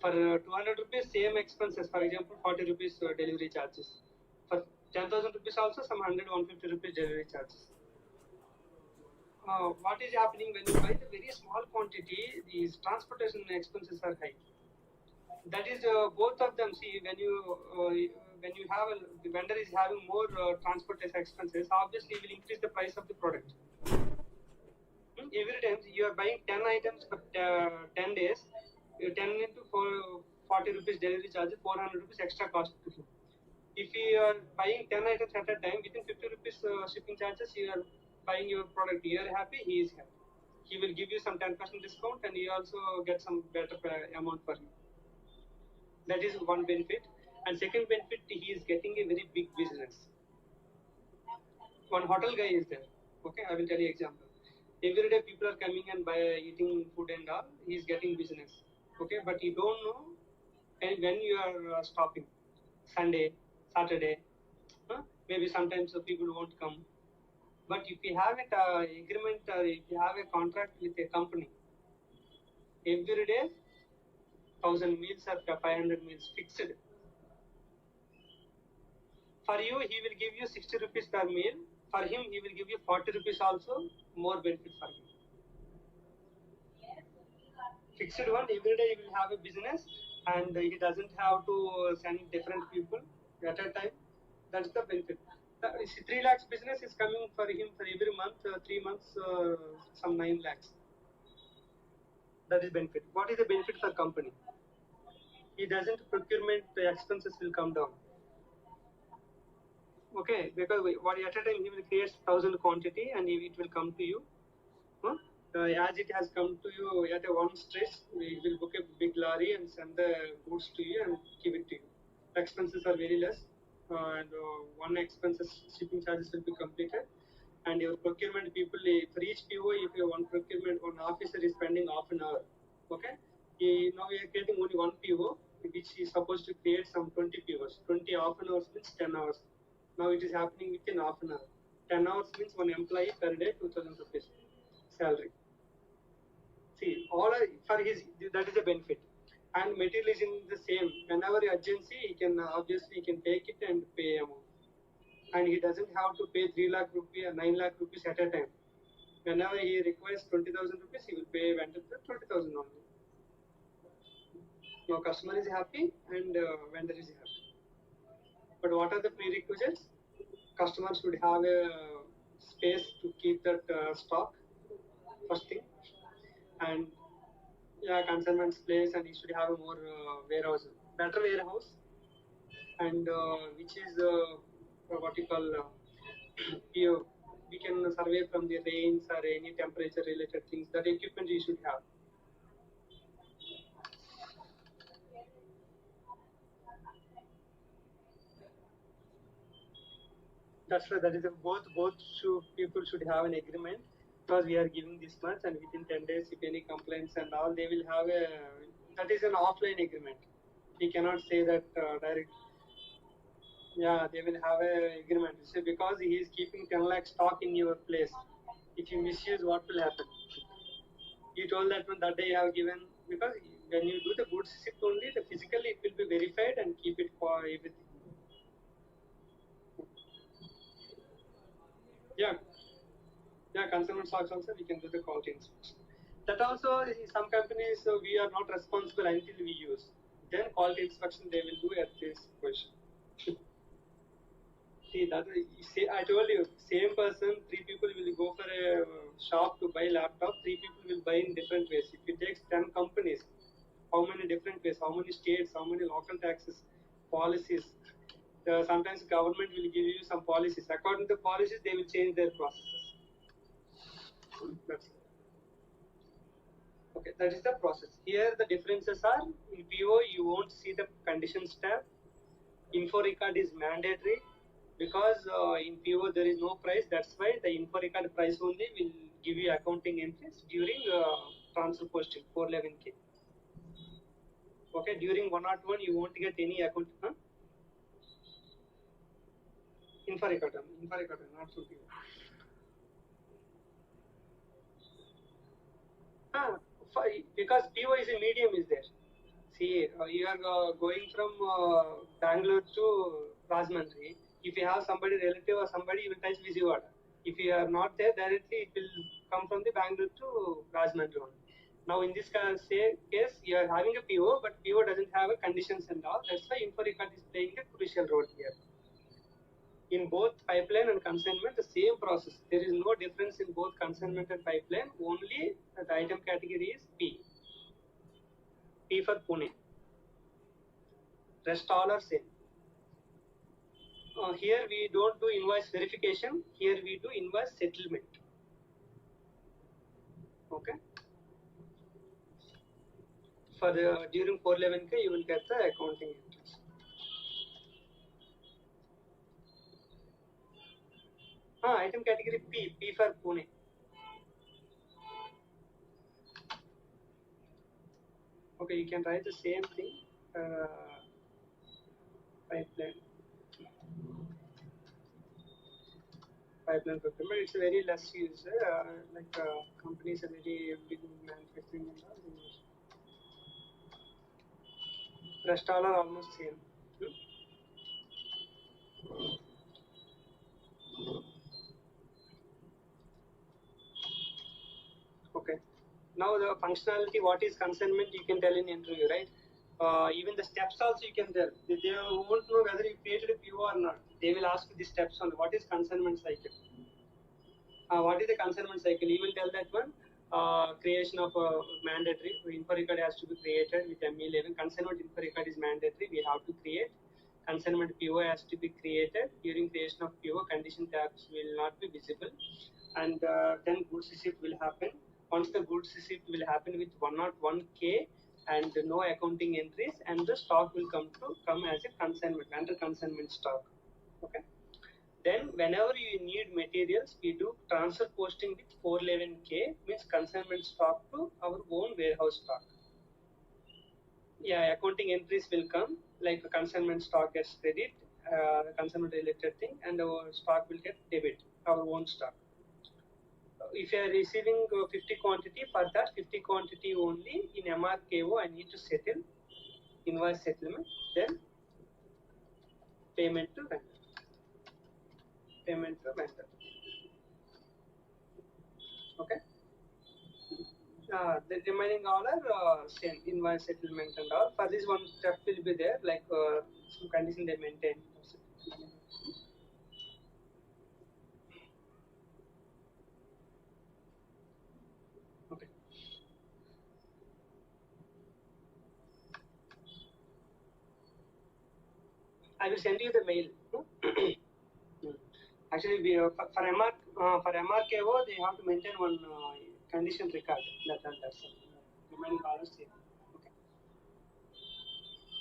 For 200 rupees, same expenses, for example, 40 rupees delivery charges. For 10,000 rupees also, some 100, 150 rupees delivery charges. What is happening when you buy the very small quantity, these transportation expenses are high. That is both of them. See, when you have the vendor is having more transportation expenses, obviously will increase the price of the product. Every time you are buying 10 items for 10 days, 10 into 40 rupees delivery charge, 400 rupees extra cost to him. If you are buying 10 items at a time, within 50 rupees shipping charges, you are buying your product. You are happy, he is happy. He will give you some 10% discount and you also get some better amount for you. That is one benefit. And second benefit, he is getting a very big business. One hotel guy is there. Okay, I will tell you example. Every day people are coming and eating food and all. He is getting business. Okay, but you don't know when you are stopping. Sunday, Saturday. Maybe sometimes the people won't come. But if you have an agreement, if you have a contract with a company, every day 1,000 meals or 500 meals fixed. For you, he will give you 60 rupees per meal. For him, he will give you 40 rupees also, more benefit for him. Fixed one, every day he will have a business and he doesn't have to send different people at a time. That's the benefit. 3 lakhs business is coming for him for every month, 3 months, some 9 lakhs. That is benefit. What is the benefit for company? He doesn't procurement expenses will come down. Okay, because what at a time he will create 1,000 quantity and it will come to you. Huh? As it has come to you at a one stretch, we will book a big lorry and send the goods to you and give it to you. The expenses are very less, and one expenses shipping charges will be completed. And your procurement people, for each PO, if you one procurement, one officer is spending half an hour. Okay, now we are creating only one PO, which is supposed to create some 20 POs. 20 half an hour means 10 hours. Now it is happening within half an hour. 10 hours means one employee per day 2,000 rupees salary. See, all are, for his, that is a benefit. And material is in the same. Whenever urgency, he can obviously he can take it and pay amount. And he doesn't have to pay 3 lakh rupees or 9 lakh rupees at a time. Whenever he requires 20,000 rupees, he will pay vendor 20,000 only. Now customer is happy and vendor is happy. But what are the prerequisites? Customer should have a space to keep that stock, first thing. And yeah, consignment place, and he should have a more warehouse, better warehouse, and which is what you call we can survey from the rains or any temperature related things. That equipment you should have. That's why that is a both people should have an agreement, because we are giving this much and within 10 days if any complaints and all, they will have a, that is an offline agreement. We cannot say that direct. Yeah, they will have a agreement. So because he is keeping 10 lakh stock in your place, if you misuse, what will happen? You told that one that day you have given, because when you do the goods ship only, the physically it will be verified and keep it for everything. Yeah, yeah, consumer stocks also we can do the quality inspection. That also some companies we are not responsible until we use. Then quality inspection they will do at this position. See, that see, I told you, same person, 3 people will go for a shop to buy laptop, 3 people will buy in different ways. If you take 10 companies, how many different ways, how many states, how many local taxes, policies. Sometimes government will give you some policies. According to the policies, they will change their processes. That's it. Okay, that is the process. Here the differences are, in PO you won't see the conditions tab. Info record is mandatory, because in PO there is no price. That's why the info record price only will give you accounting entries during transfer posting 411K. Okay, during 101 you won't get any account. Info record, not so PO. Because PO is a medium is there. See, you are going from Bangalore to Rajahmundry. If you have somebody relative or somebody, you will touch Vijayawada. If you are not there directly, it will come from the Bangalore to Rajahmundry only. Now, in this case, you are having a PO, but PO doesn't have a conditions and all. That's why info record is playing a crucial role here. In both pipeline and consignment, the same process. There is no difference in both consignment and pipeline. Only the item category is P. P for Pune. Rest all are same. Here we don't do invoice verification. Here we do invoice settlement. Okay. For the during 411K, you will get the accounting entries. Item category P. P for Pune. Okay, you can write the same thing. Pipeline procurement. It's a very less use. Companies are very big manufacturing. Rest all are almost same. Okay. Now the functionality, what is consignment, you can tell in interview, right? Even the steps also you can tell. They won't know whether you created a PO or not. They will ask you the steps on what is consignment cycle. What is the consignment cycle? You will tell that one. creation of a mandatory info record has to be created with ME11. Consignment info record is mandatory. We have to create. Consignment PO has to be created. During creation of PO, condition tabs will not be visible, and then goods receipt will happen. Once the goods receipt will happen with 101K and no accounting entries, and the stock will come as a consignment under consignment stock. Okay. Then whenever you need materials, we do transfer posting with 411K, means consignment stock to our own warehouse stock. Yeah, accounting entries will come, like the consignment stock gets credit, consignment related thing, and our stock will get debit, our own stock. If you are receiving 50 quantity, for that 50 quantity only in MRKO, I need to settle, invoice settlement, then payment to vendor. Payment to vendor. Okay. The remaining all are same, invoice settlement and all. For this one step will be there, like some condition they maintain. Okay. I will send you the mail. Actually, we, for MRKO, they have to maintain one condition record. That's all. Remaining all are same.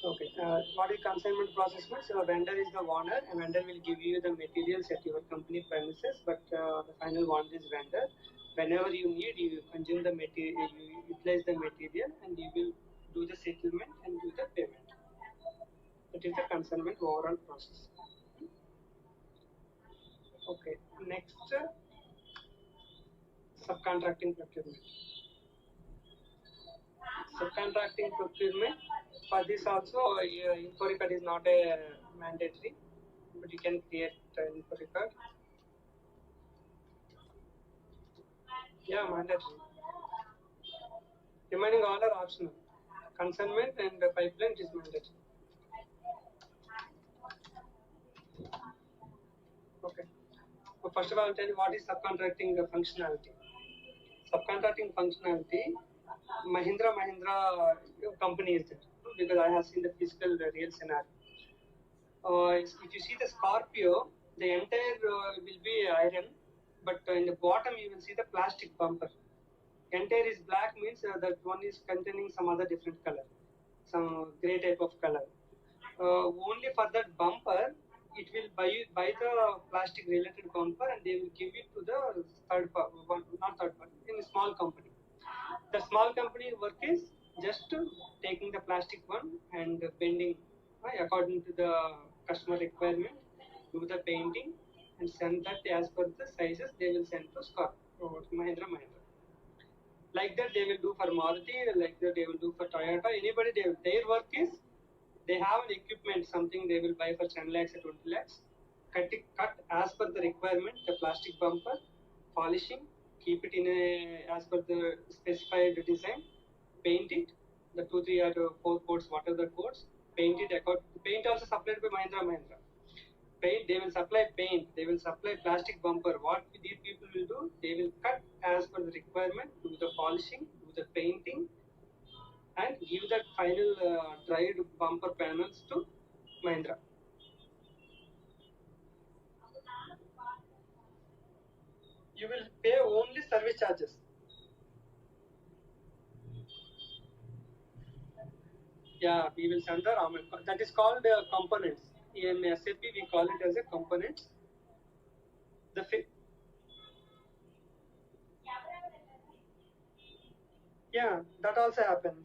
Okay. What is consignment process means? Vendor is the owner, and vendor will give you the materials at your company premises, but the final one is vendor. Whenever you need, you consume the material, you utilize the material, and you will do the settlement and do the payment. That is the consignment overall process. Okay. Next, subcontracting procurement. Subcontracting procurement. For this also, info record is not a mandatory, but you can create an info record. Yeah, mandatory. Remaining all are optional. Consignment and pipeline is mandatory. Okay. So first of all, I'll tell you what is subcontracting functionality. Subcontracting functionality, Mahindra company is there, because I have seen the physical real scenario. If you see the Scorpio, the entire will be iron, but in the bottom you will see the plastic bumper. Entire is black means that one is containing some other different color, some gray type of color. Only for that bumper, it will buy the plastic related bumper, and they will give it to the third party, not third party, in a small company. The small company work is just taking the plastic one and bending according to the customer requirement, do the painting, and send that as per the sizes. They will send to Scorpio or Mahindra. Like that they will do for Maruti, like that they will do for Toyota. Anybody, their work is, they have an equipment, something they will buy for 10 lakhs or 20 lakhs, cut as per the requirement, the plastic bumper, polishing, keep it in as per the specified design, paint it, the 2, 3 or 4 coats, whatever the coats, paint it. Paint also supplied by Mahindra. Paint, they will supply paint, they will supply plastic bumper. What these people will do, they will cut as per the requirement, do the polishing, do the painting, and give that final dried bumper panels to Mahindra. You will pay only service charges. Yeah, we will send the raw material. That is called components. In SAP, we call it as a components. The yeah, that also happen.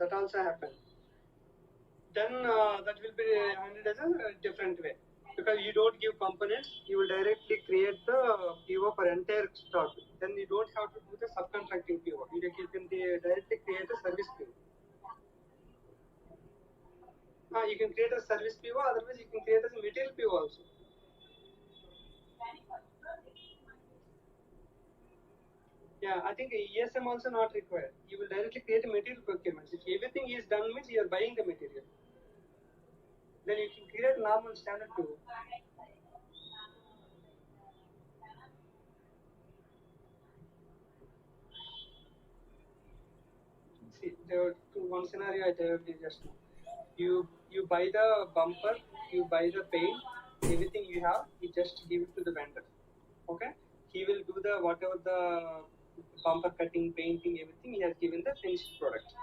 Then that will be handled as a different way, because you don't give components, you will directly create the PO for entire stock. Then you don't have to do the subcontracting PO. You can directly create a service PO. You can create a service PO, otherwise you can create as a material PO also. Yeah, I think ESM also not required. You will directly create a material procurement. If everything is done means you are buying the material. Then you can create normal standard PO. one scenario I told you just now. You buy the bumper, you buy the paint, everything you have, you just give it to the vendor. Okay, he will do the whatever the bumper cutting, painting, everything. He has given the finished product.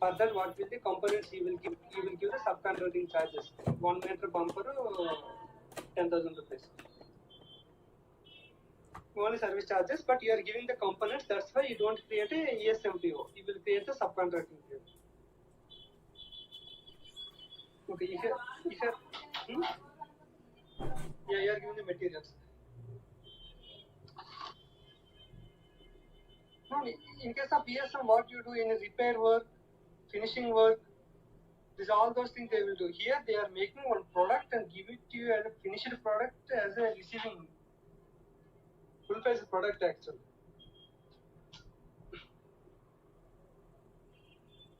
Further, what will the components he will give? He will give the subcontracting charges. 1 meter bumper, 10,000 rupees. Only service charges, but you are giving the components. That's why you don't create a ESMPO. You will create the subcontracting PO. Okay, if you're yeah, you are giving the materials. No, in case of ESM, what you do in a repair work, finishing work, these all those things they will do. Here they are making one product and give it to you as a finished product as a receiving full price product actually.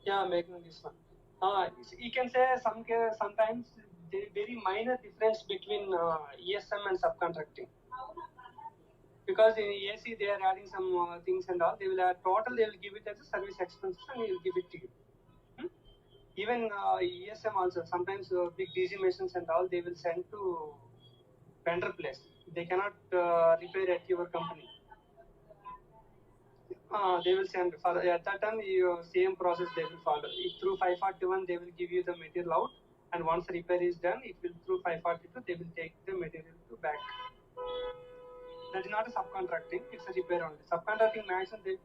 Yeah, making this one. You can say sometimes very minor difference between ESM and subcontracting. Because in AC they are adding some things and all. They will add total. They will give it as a service expenses and they will give it to you. Even ESM also sometimes big DC machines and all they will send to vendor place. They cannot repair at your company. They will send for at that time your same process they will follow. If through 541 they will give you the material out, and once repair is done, it will through 542 they will take the material to back. That is not a subcontracting; it's a repair only. Subcontracting maximum they.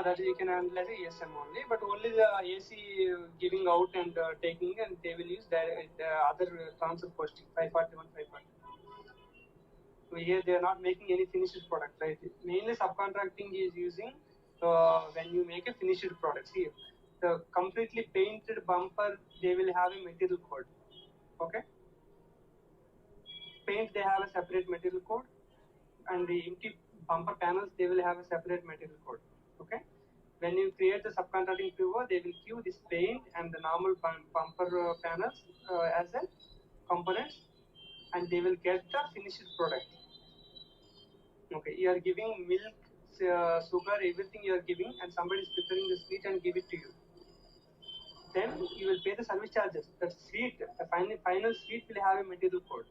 That you can handle as a ESM only, but only the AC giving out and taking, and they will use the other transfer posting 541, 542. Here they are not making any finished product, right? Mainly subcontracting is using when you make a finished product. See, the completely painted bumper, they will have a material code. Okay. Paint, they have a separate material code, and the empty bumper panels, they will have a separate material code. Okay. When you create the subcontracting PO, they will queue this paint and the normal bumper panels as a components, and they will get the finished product. Okay, you are giving milk, sugar, everything you are giving, and somebody is preparing the sweet and give it to you. Then you will pay the service charges. That sweet, the final sweet will have a material code.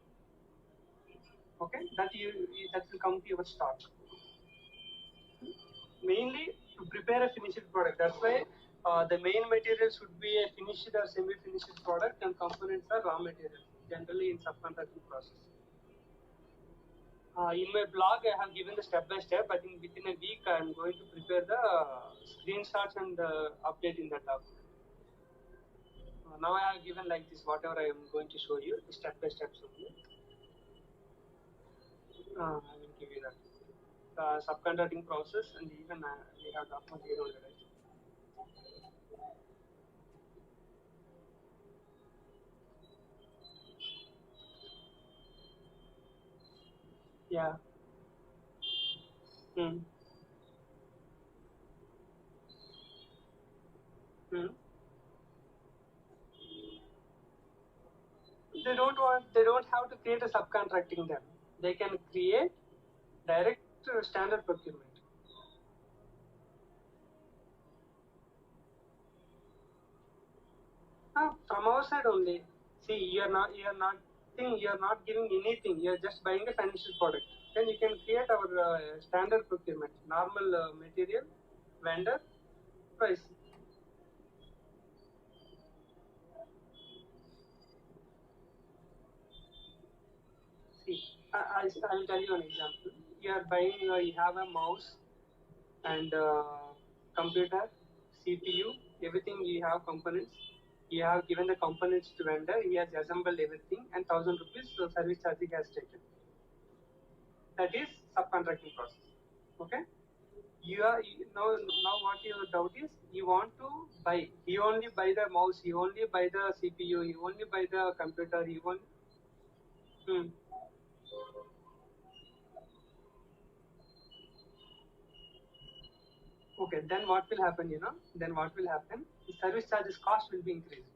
Okay, that will come to your stock. Mainly to prepare a finished product. That's why the main material should be a finished or semi-finished product, and components are raw materials. Generally in subcontracting process. In my blog, I have given the step by step. I think within a week, I am going to prepare the screenshots and update in that document. Now I have given like this, whatever I am going to show you, the step by steps only. I will give you that. Subcontracting process, and even we have document here only, right? Yeah. Hmm. Hmm. They don't have to create a subcontracting them. They can create direct standard procurement. From our side only. See, you are not giving anything. You are just buying a financial product. Then you can create our standard procurement, normal material, vendor, price. See, I will tell you an example. You are buying, you have a mouse and computer, CPU, everything you have components. You have given the components to vendor, he has assembled everything, and 1,000 rupees service charge he has taken. That is subcontracting process. Okay. Now what your doubt is, you want to buy. You only buy the mouse, you only buy the CPU, you only buy the computer, you only. Okay, then what will happen, Then what will happen? The service charges cost will be increased.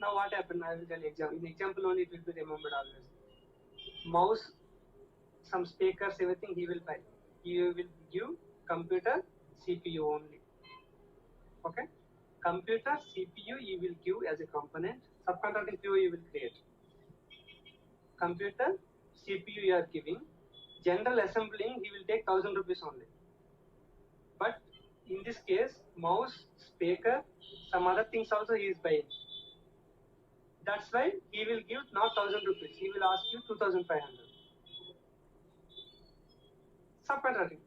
Now what happened? I will tell you example. In example only it will be remembered always. Mouse, some speakers, everything he will buy. He will give computer, CPU only. Okay, computer, CPU you will give as a component. Subcontracting PO you will create. Computer, CPU you are giving. General assembling he will take 1000 rupees only. But in this case, mouse, speaker, some other things also he is buying. That's why he will give not 1000 rupees. He will ask you 2500. Subcontracting.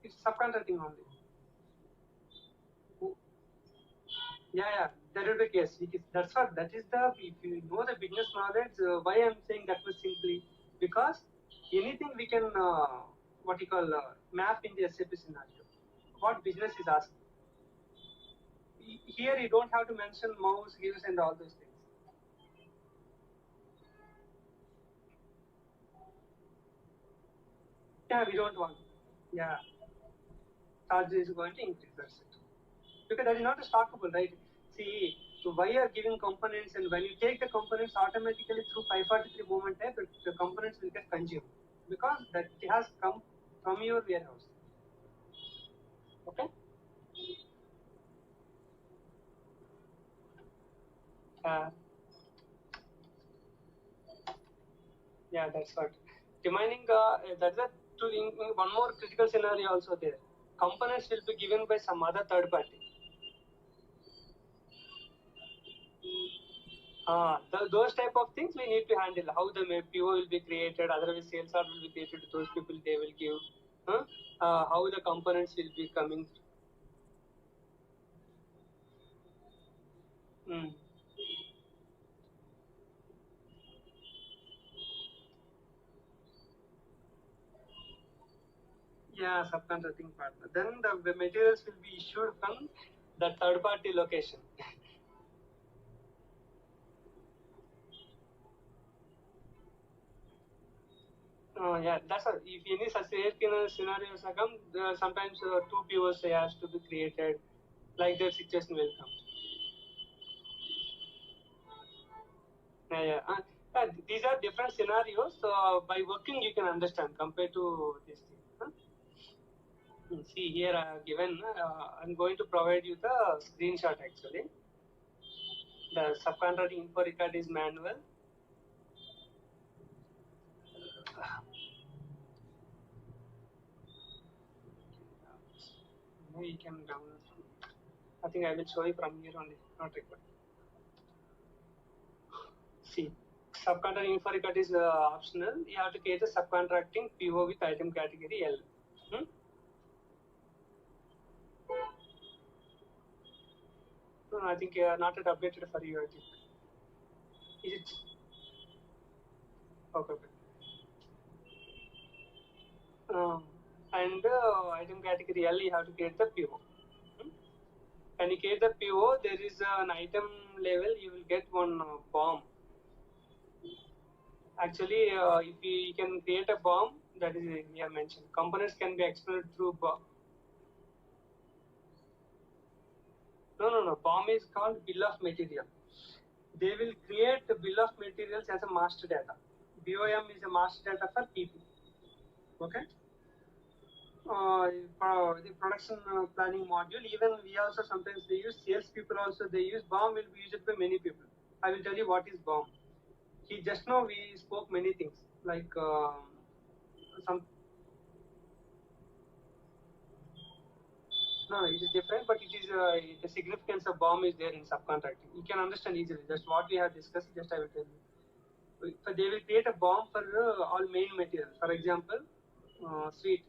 It's subcontracting only. Yeah. That will be the case. That's what. That is the. If you know the business knowledge, why I'm saying that was simply because anything we can what you call map in the SAP scenario. What business is asking. Here you don't have to mention mouse, gives, and all those things. Yeah, we don't want. Yeah, charge is going to increase. That's it. Because that is not a stockable, right? See, so why you are giving components, and when you take the components automatically through 543 movement type, the components will get consumed because that has come from your warehouse. Okay. Uh, yeah, that's what. Remaining, that's a one more critical scenario also there. Components will be given by some other third party. Those type of things we need to handle. How the PO will be created, otherwise sales order will be created to those people, they will give. How the components will be coming. Mm. Yeah, subcontracting partner. Then the materials will be issued from the third party location. Yeah, that's a, if any such scenarios come, sometimes two POs has to be created, like that situation will come. These are different scenarios. So by working, you can understand compared to this thing. Huh? See here, given. I'm going to provide you the screenshot actually. The subcontracting info record is manual. You can download. I think I will show you from here only, not required. See, subcontracting info record is optional. You have to create a subcontracting PO with item category L. Hmm? No, I think not yet updated for you. I think. Is it? Okay. And item category L, you have to create the PO. Hmm? When you create the PO, there is an item level. You will get one BOM. Actually, if you can create a BOM, that is we have mentioned. Components can be explained through BOM. No. BOM is called bill of material. They will create the bill of materials as a master data. BOM is a master data for PP. Okay. For the production planning module, even we also sometimes they use sales people also. They use BOM will be used by many people. I will tell you what is BOM. Just now we spoke many things like some. No, it is different, but it is the significance of BOM is there in subcontracting. You can understand easily. Just what we have discussed. Just I will tell you. So they will create a BOM for all main materials. For example, sweet.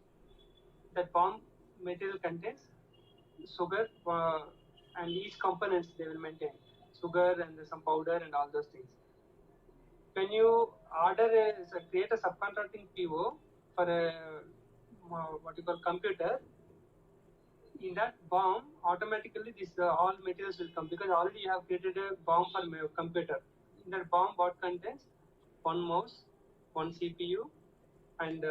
That BOM material contains sugar and each components they will maintain sugar and some powder and all those things. When you create a subcontracting PO for a what you call computer, in that BOM automatically this all materials will come because already you have created a BOM for computer. In that BOM, what contains one mouse, one CPU, and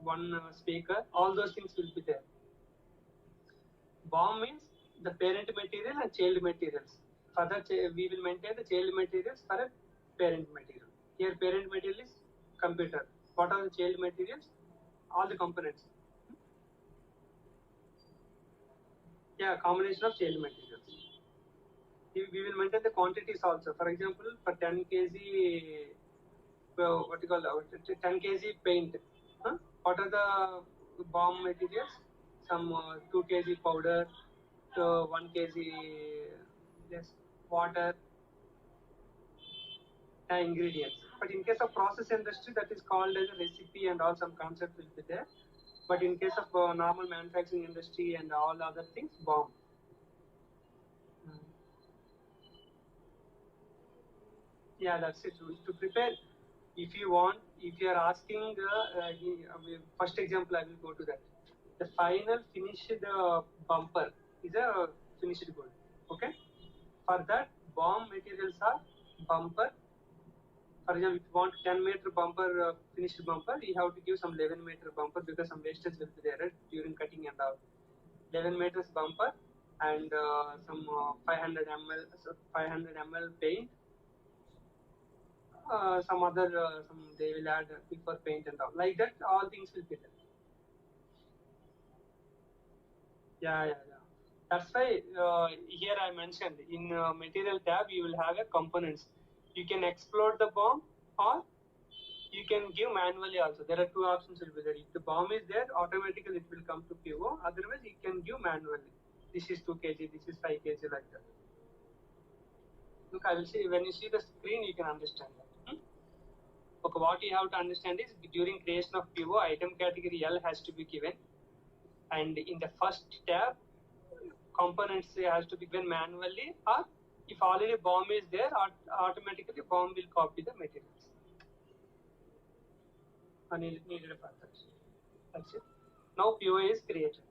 one speaker. All those things will be there. BOM means the parent material and child materials. Further, we will maintain the child materials for a parent material. Here, parent material is computer. What are the child materials? All the components. Yeah, combination of change materials. We will maintain the quantities also. For example, for 10 kg, what you call 10 kg paint. What are the bomb materials? Some 2 kg powder, to 1 kg yes, water, ingredients. But in case of process industry, that is called as a recipe and all some concept will be there. But in case of normal manufacturing industry and all other things, bomb. Yeah, that's it. To prepare, if you want, if you are asking, first example, I will go to that. The final finished bumper is a finished good. Okay. For that, bomb materials are bumper. For example, if you want 10-meter bumper, finished bumper, you have to give some 11-meter bumper because some wastage will be there, right, during cutting and all. 11 meters bumper and some 500 ml, 500 ml paint. Some other, some they will add before paint and all. Like that, all things will be there. Yeah. That's why here I mentioned in material tab you will have a components. You can explode the bomb or you can give manually also. There are two options will be there. If the bomb is there, automatically it will come to PO. Otherwise, you can give manually. This is 2 kg, this is 5 kg, like that. Look, I will see when you see the screen, you can understand that. Okay, what you have to understand is during creation of PO, item category L has to be given, and in the first tab, components has to be given manually, or if already bomb is there, automatically bomb will copy the materials needed for that. That's it. Now PO is created.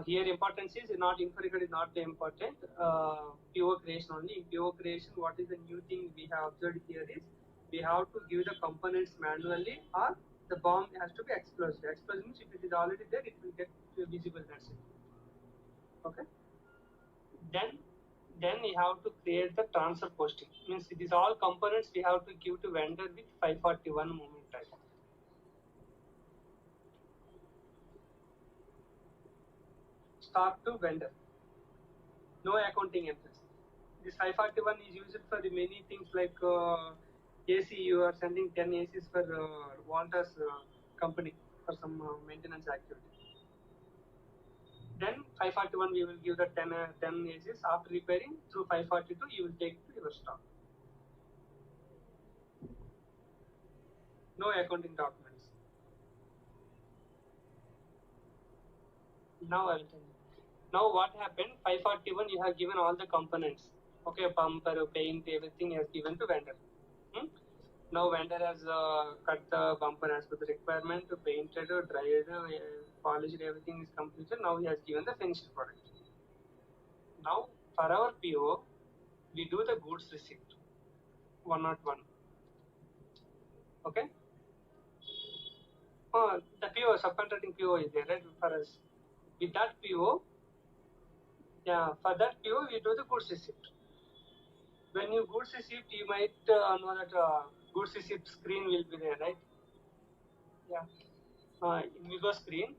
Here importance is not info record is not the important. PO creation only. In PO creation, what is the new thing we have observed here is we have to give the components manually, or the bomb has to be exploded. Exploded means if it is already there, it will get visible. That's it. Okay. Then you have to create the transfer posting. Means these all components we have to give to vendor with 541 movement type. Stock to vendor. No accounting entries. This 541 is used for the many things like AC. You are sending 10 ACs for Walter's company for some maintenance activity. Then 541 we will give the 10 ACs. After repairing through 542 you will take to your stock. No accounting documents. Now I will tell you. Now what happened? 541 you have given all the components. Okay, bumper, paint, everything you have given to vendor. Now vendor has cut the bumper as per the requirement, painted, dried, polished, everything is completed. Now he has given the finished product. Now for our PO, we do the goods receipt 101. Okay. The PO, subcontracting PO is there, right, for us. With that PO, yeah, for that PO we do the goods receipt. When you goods receipt, you might know that goods receipt screen will be there, right? Yeah. In Vigo screen,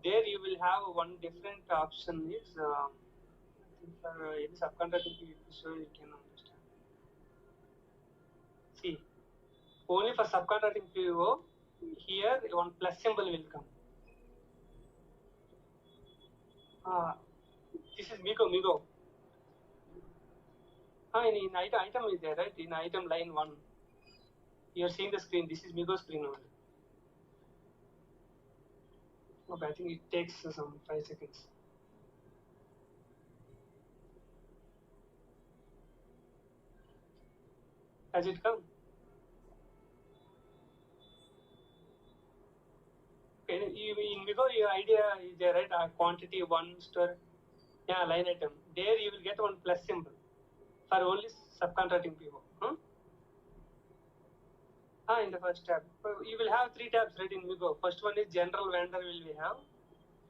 there you will have one different option is for any subcontracting PO, so you can understand. See, only for subcontracting PO, here one plus symbol will come. This is Migo. In item is there, right? In item line 1. You are seeing the screen. This is Migo screen only. Okay, I think it takes some 5 seconds. Has it come? Okay, in Migo, your idea is there, right? Quantity 1 star. Yeah, line item. There you will get one plus symbol for only subcontracting PO. In the first tab. You will have 3 tabs, right, in Migo. First one is general vendor will we have.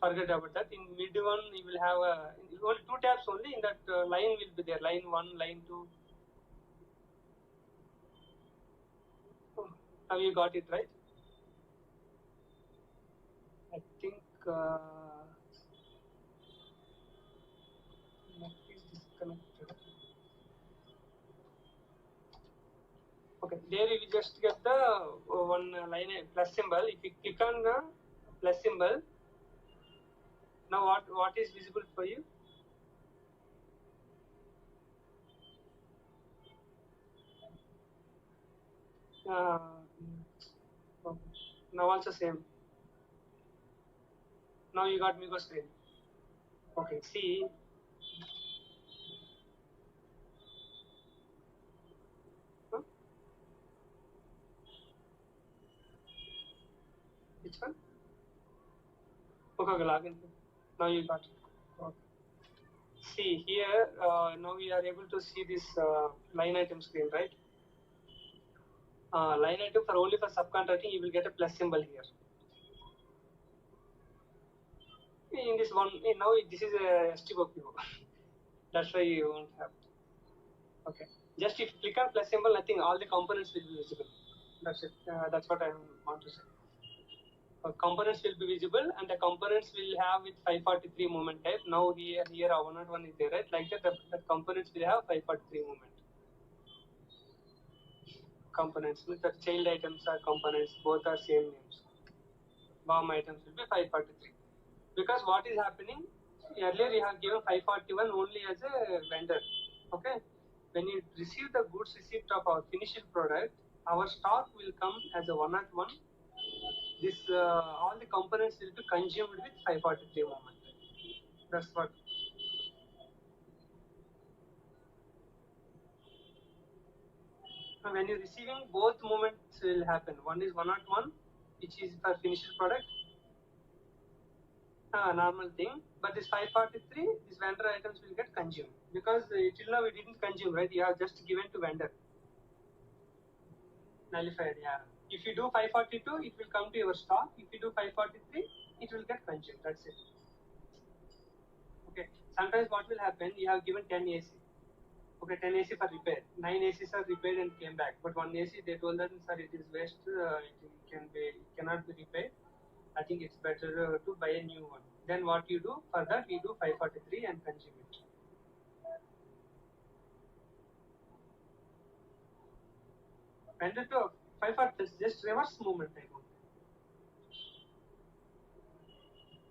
Forget about that. In mid one, you will have only 2 tabs only. In that line will be there. Line 1, line 2. Have you got it right? I think there you will just get the one line plus symbol. If you click on the plus symbol, now what is visible for you? Now also same. Now you got Migo screen. Okay, see. Huh? Which one? Okay, login. Now you got it. Okay. See here, now we are able to see this line item screen, right? Line item for only for subcontracting, you will get a plus symbol here. In this one, now this is a STO PO. That's why you won't have. Okay. Just if you click on plus symbol, I think all the components will be visible. That's it. That's what I want to say. Components will be visible, and the components will have with 543 movement type. Now here 101 is there, right? Like that, the components will have 543 movement. Components, the child items are components, both are same names. BOM items will be 543. Because what is happening, earlier we have given 541 only as a vendor. Okay. When you receive the goods receipt of our finished product, our stock will come as a 101. This all the components will be consumed with 543 moment. That's what. When you're receiving, both moments will happen. One is 101, which is for finished product, normal thing. But this 543, these vendor items will get consumed because till now we didn't consume, right? You have just given to vendor. Nullified, yeah. If you do 542, it will come to your stock. If you do 543, it will get consumed. That's it. Okay. Sometimes what will happen? You have given 10 AC. Okay, 10 AC for repair. 9 ACs are repaired and came back. But 1 AC, they told that, sir, it is waste. It cannot be repaired. I think it's better to buy a new one. Then what you do? For that, we do 543 and consume it. Vendor to 543, just reverse movement I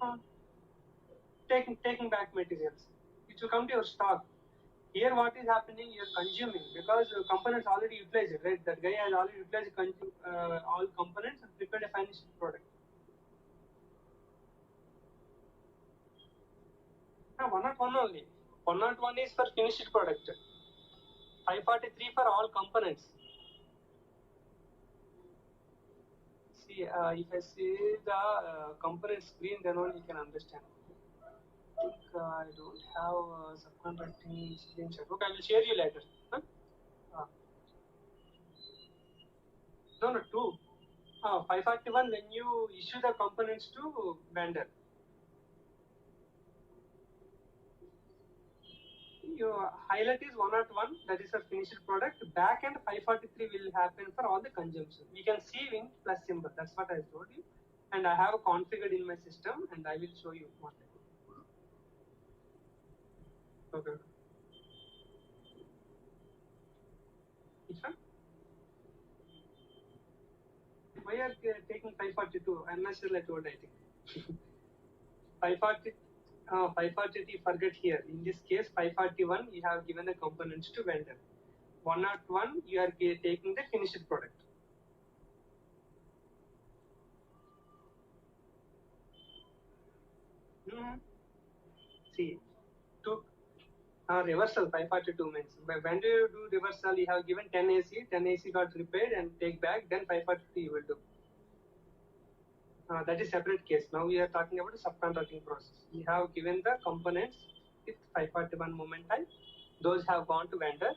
want. Taking back materials. It will come to your stock. Here what is happening, you are consuming because components already utilized it, right? That guy has already utilized all components and prepared a finished product. 101 only. 101 is for finished product. 543 for all components. See, if I see the component screen, then only you can understand. I think I don't have subcontracting screenshot. Okay, I will share you later. Huh? No, 2. 541 when you issue the components to vendor. Your highlight is 101, that is a finished product. Back end 543 will happen for all the consumption. You can see in plus symbol. That's what I told you. And I have configured in my system, and I will show you one day. Okay. Which one? Why are you taking 542? I'm not sure I told, I think. 540. 540 forget here. In this case, 541 you have given the components to vendor. 101 you are taking the finished product. See, to reversal 542 means when do you do reversal? You have given 10 AC, 10 AC got repaired and take back, then 542 you will do. That is separate case. Now we are talking about the subcontracting process. We have given the components with 541 moment time. Those have gone to vendor.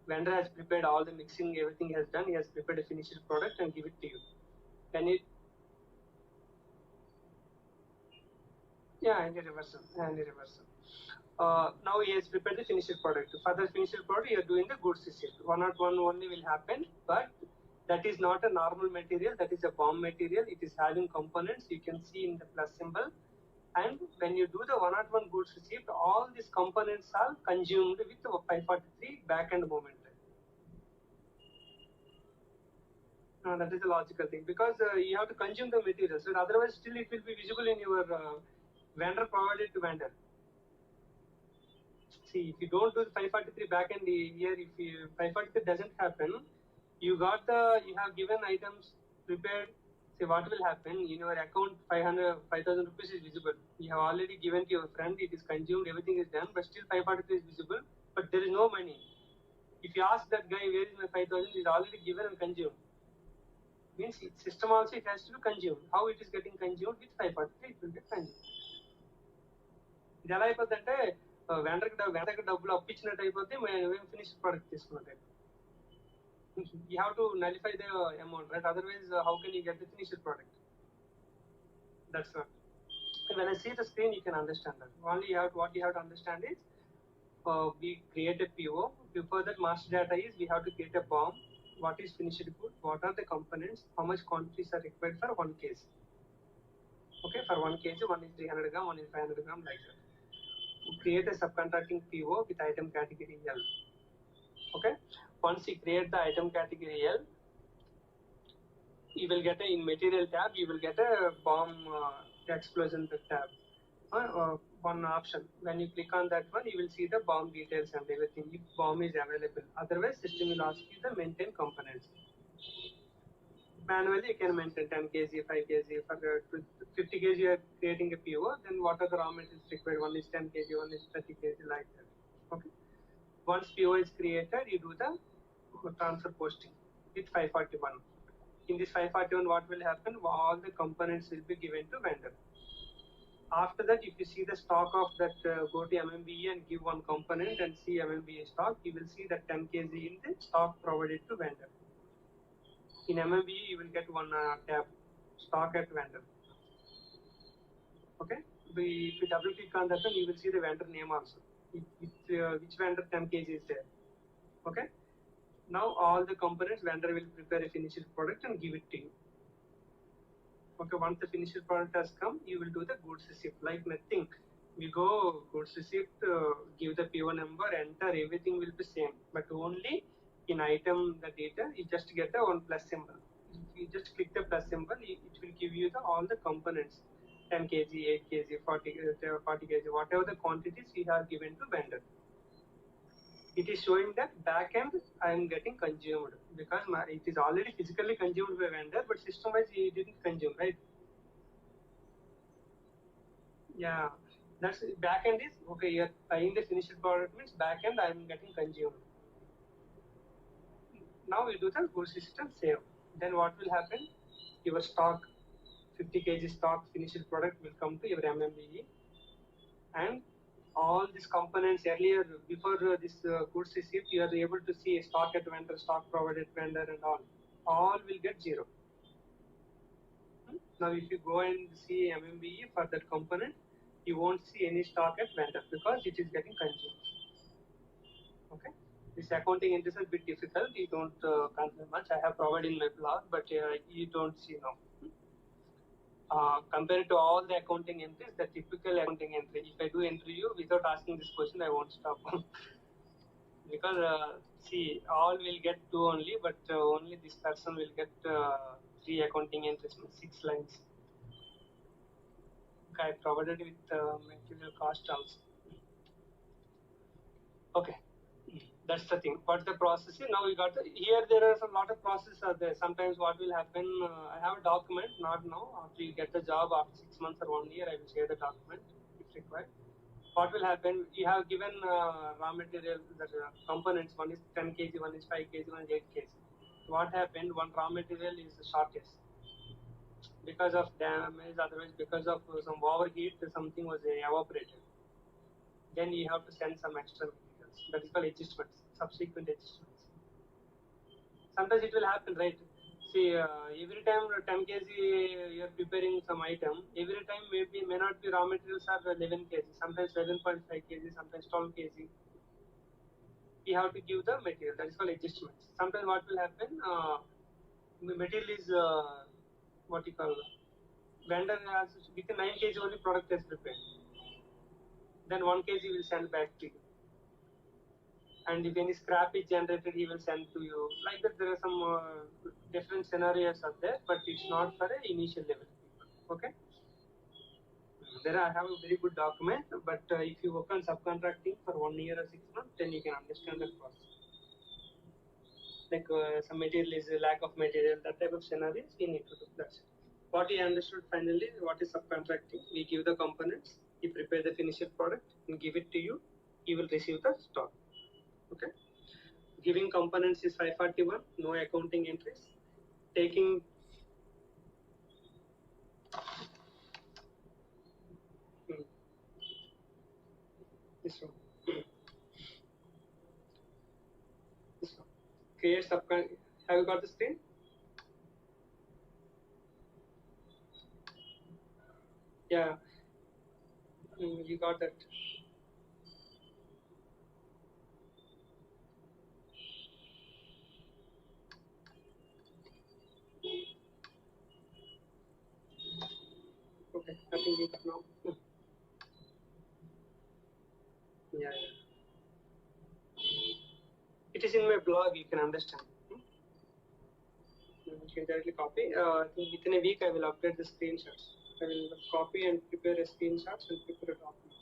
Vendor has prepared all the mixing, everything has done. He has prepared a finished product and give it to you. Can it? Yeah, any reversal. Now he has prepared the finished product. For the finished product, you are doing the goods receipt. 101 only will happen, but that is not a normal material. That is a BOM material. It is having components. You can see in the plus symbol. And when you do the 101 goods receipt, all these components are consumed with 543 back end moment. That is a logical thing, because you have to consume the material, so otherwise still it will be visible in your vendor provided to vendor. See, if you don't do the 543 backend here, if 543 doesn't happen, you have given items prepared. See, what will happen in your account? 5,000 rupees is visible. You have already given to your friend, it is consumed, everything is done, but still 543 is visible, but there is no money. If you ask that guy, where is my 5,000, is already given and consumed. Means system also it has to be consumed. How it is getting consumed with 543, it will get consumed. ఇది ఎలా అయిపోతుందంటే వెంటకి డబ్బులు అప్పించినట్టు అయిపోతే మేము finished product తీసుకున్నట్టు. You have to nullify the amount, right? Otherwise, how can you get the finished product? That's what. When I see the screen, you can understand that. Only what you have to understand is, we create a PO. Before that, master data is we have to create a BOM. What is finished good? What are the components? How much quantities are required for 1 kg? Okay, for 1 kg, one is 300 gram, one is 500 gram, like that. Create a subcontracting PO with item category L. Okay, once you create the item category L, you will get in material tab, you will get a BOM explosion tab. One option. When you click on that one, you will see the BOM details and everything, if BOM is available. Otherwise, system will ask you to maintain components. Manually, you can maintain 10 kg, 5 kg, for 50 kg you are creating a PO, then what are the raw materials required? One is 10 kg, one is 30 kg, like that. Okay. Once PO is created, you do the transfer posting with 541. In this 541, what will happen? All the components will be given to vendor. After that, if you see the stock of that, go to MMBE and give one component and see MMBE stock, you will see that 10 kg in the stock provided to vendor. In MMBE, you will get one tab, stock at vendor. Okay, if you double click on that one, you will see the vendor name also. Which vendor 10 kg is there. Okay, now all the components, vendor will prepare a finished product and give it to you. Okay, once the finished product has come, you will do the goods receipt, like nothing. We go goods receipt, give the PO number, enter, everything will be same, but only in item the data, you just get the one plus symbol. If you just click the plus symbol, it will give you all the components, 10 kg, 8 kg, 40 kg, whatever the quantities we have given to vendor. It is showing that back end I am getting consumed, because it is already physically consumed by vendor, but system wise he didn't consume, right? Yeah, that's back end is okay. You're buying the finished product, means back end I am getting consumed. Now we do the goods system save. Then what will happen? Your stock, 50 kg stock finished product will come to your MMBE, and all these components earlier, before this goods receipt, you are able to see stock at vendor, stock provided vendor, and all will get 0. Now if you go and see MMBE for that component, you won't see any stock at vendor, because it is getting consumed. Okay, this accounting entry is a bit difficult, you don't consider much. I have provided in my blog, but you don't see now. Compared to all the accounting entries, the typical accounting entry, if I do interview without asking this question, I won't stop. Because see, all will get 2 only, but only this person will get 3 accounting entries, 6 lines. Okay, I provided with material cost also. Okay, that's the thing. What's the process? Now we got here. There are a lot of processes are there. Sometimes what will happen? I have a document, not now. After you get the job, after 6 months or 1 year, I will share the document if required. What will happen? You have given raw material, the components. One is 10 kg, one is 5 kg, one is 8 kg. What happened? One raw material is shortage because of damage, otherwise because of some overheat, something was evaporated. Then you have to send some extra materials. That is called adjustments, subsequent adjustments. Sometimes it will happen, right? See, every time 10 kg you are preparing some item, every time may not be raw materials are 11 kg, sometimes 11.5 kg, sometimes 12 kg. You have to give the material. That is called adjustments. Sometimes what will happen? Material is what you call, vendor has within 9 kg only product is prepared. Then 1 kg will send back to you. and if any scrap is generated, he will send to you. Like that, there are some different scenarios are there, but it's not for an initial level people. Okay. There I have a very good document, but if you work on subcontracting for 1 year or 6 months, then you can understand the process. Like some material is a lack of material, that type of scenarios we need to do. That's it. What he understood finally, what is subcontracting? We give the components, he prepare the finished product and give it to you. He will receive the stock. Okay. Giving components is 541, no accounting entries. Taking this one. This one. Create subcon. Have you got the screen? Yeah. You got that. Okay, I think you got now. Yeah. It is in my blog, you can understand. You can directly copy. I think within a week I will update the screenshots. I will copy and prepare a screenshots and prepare a document.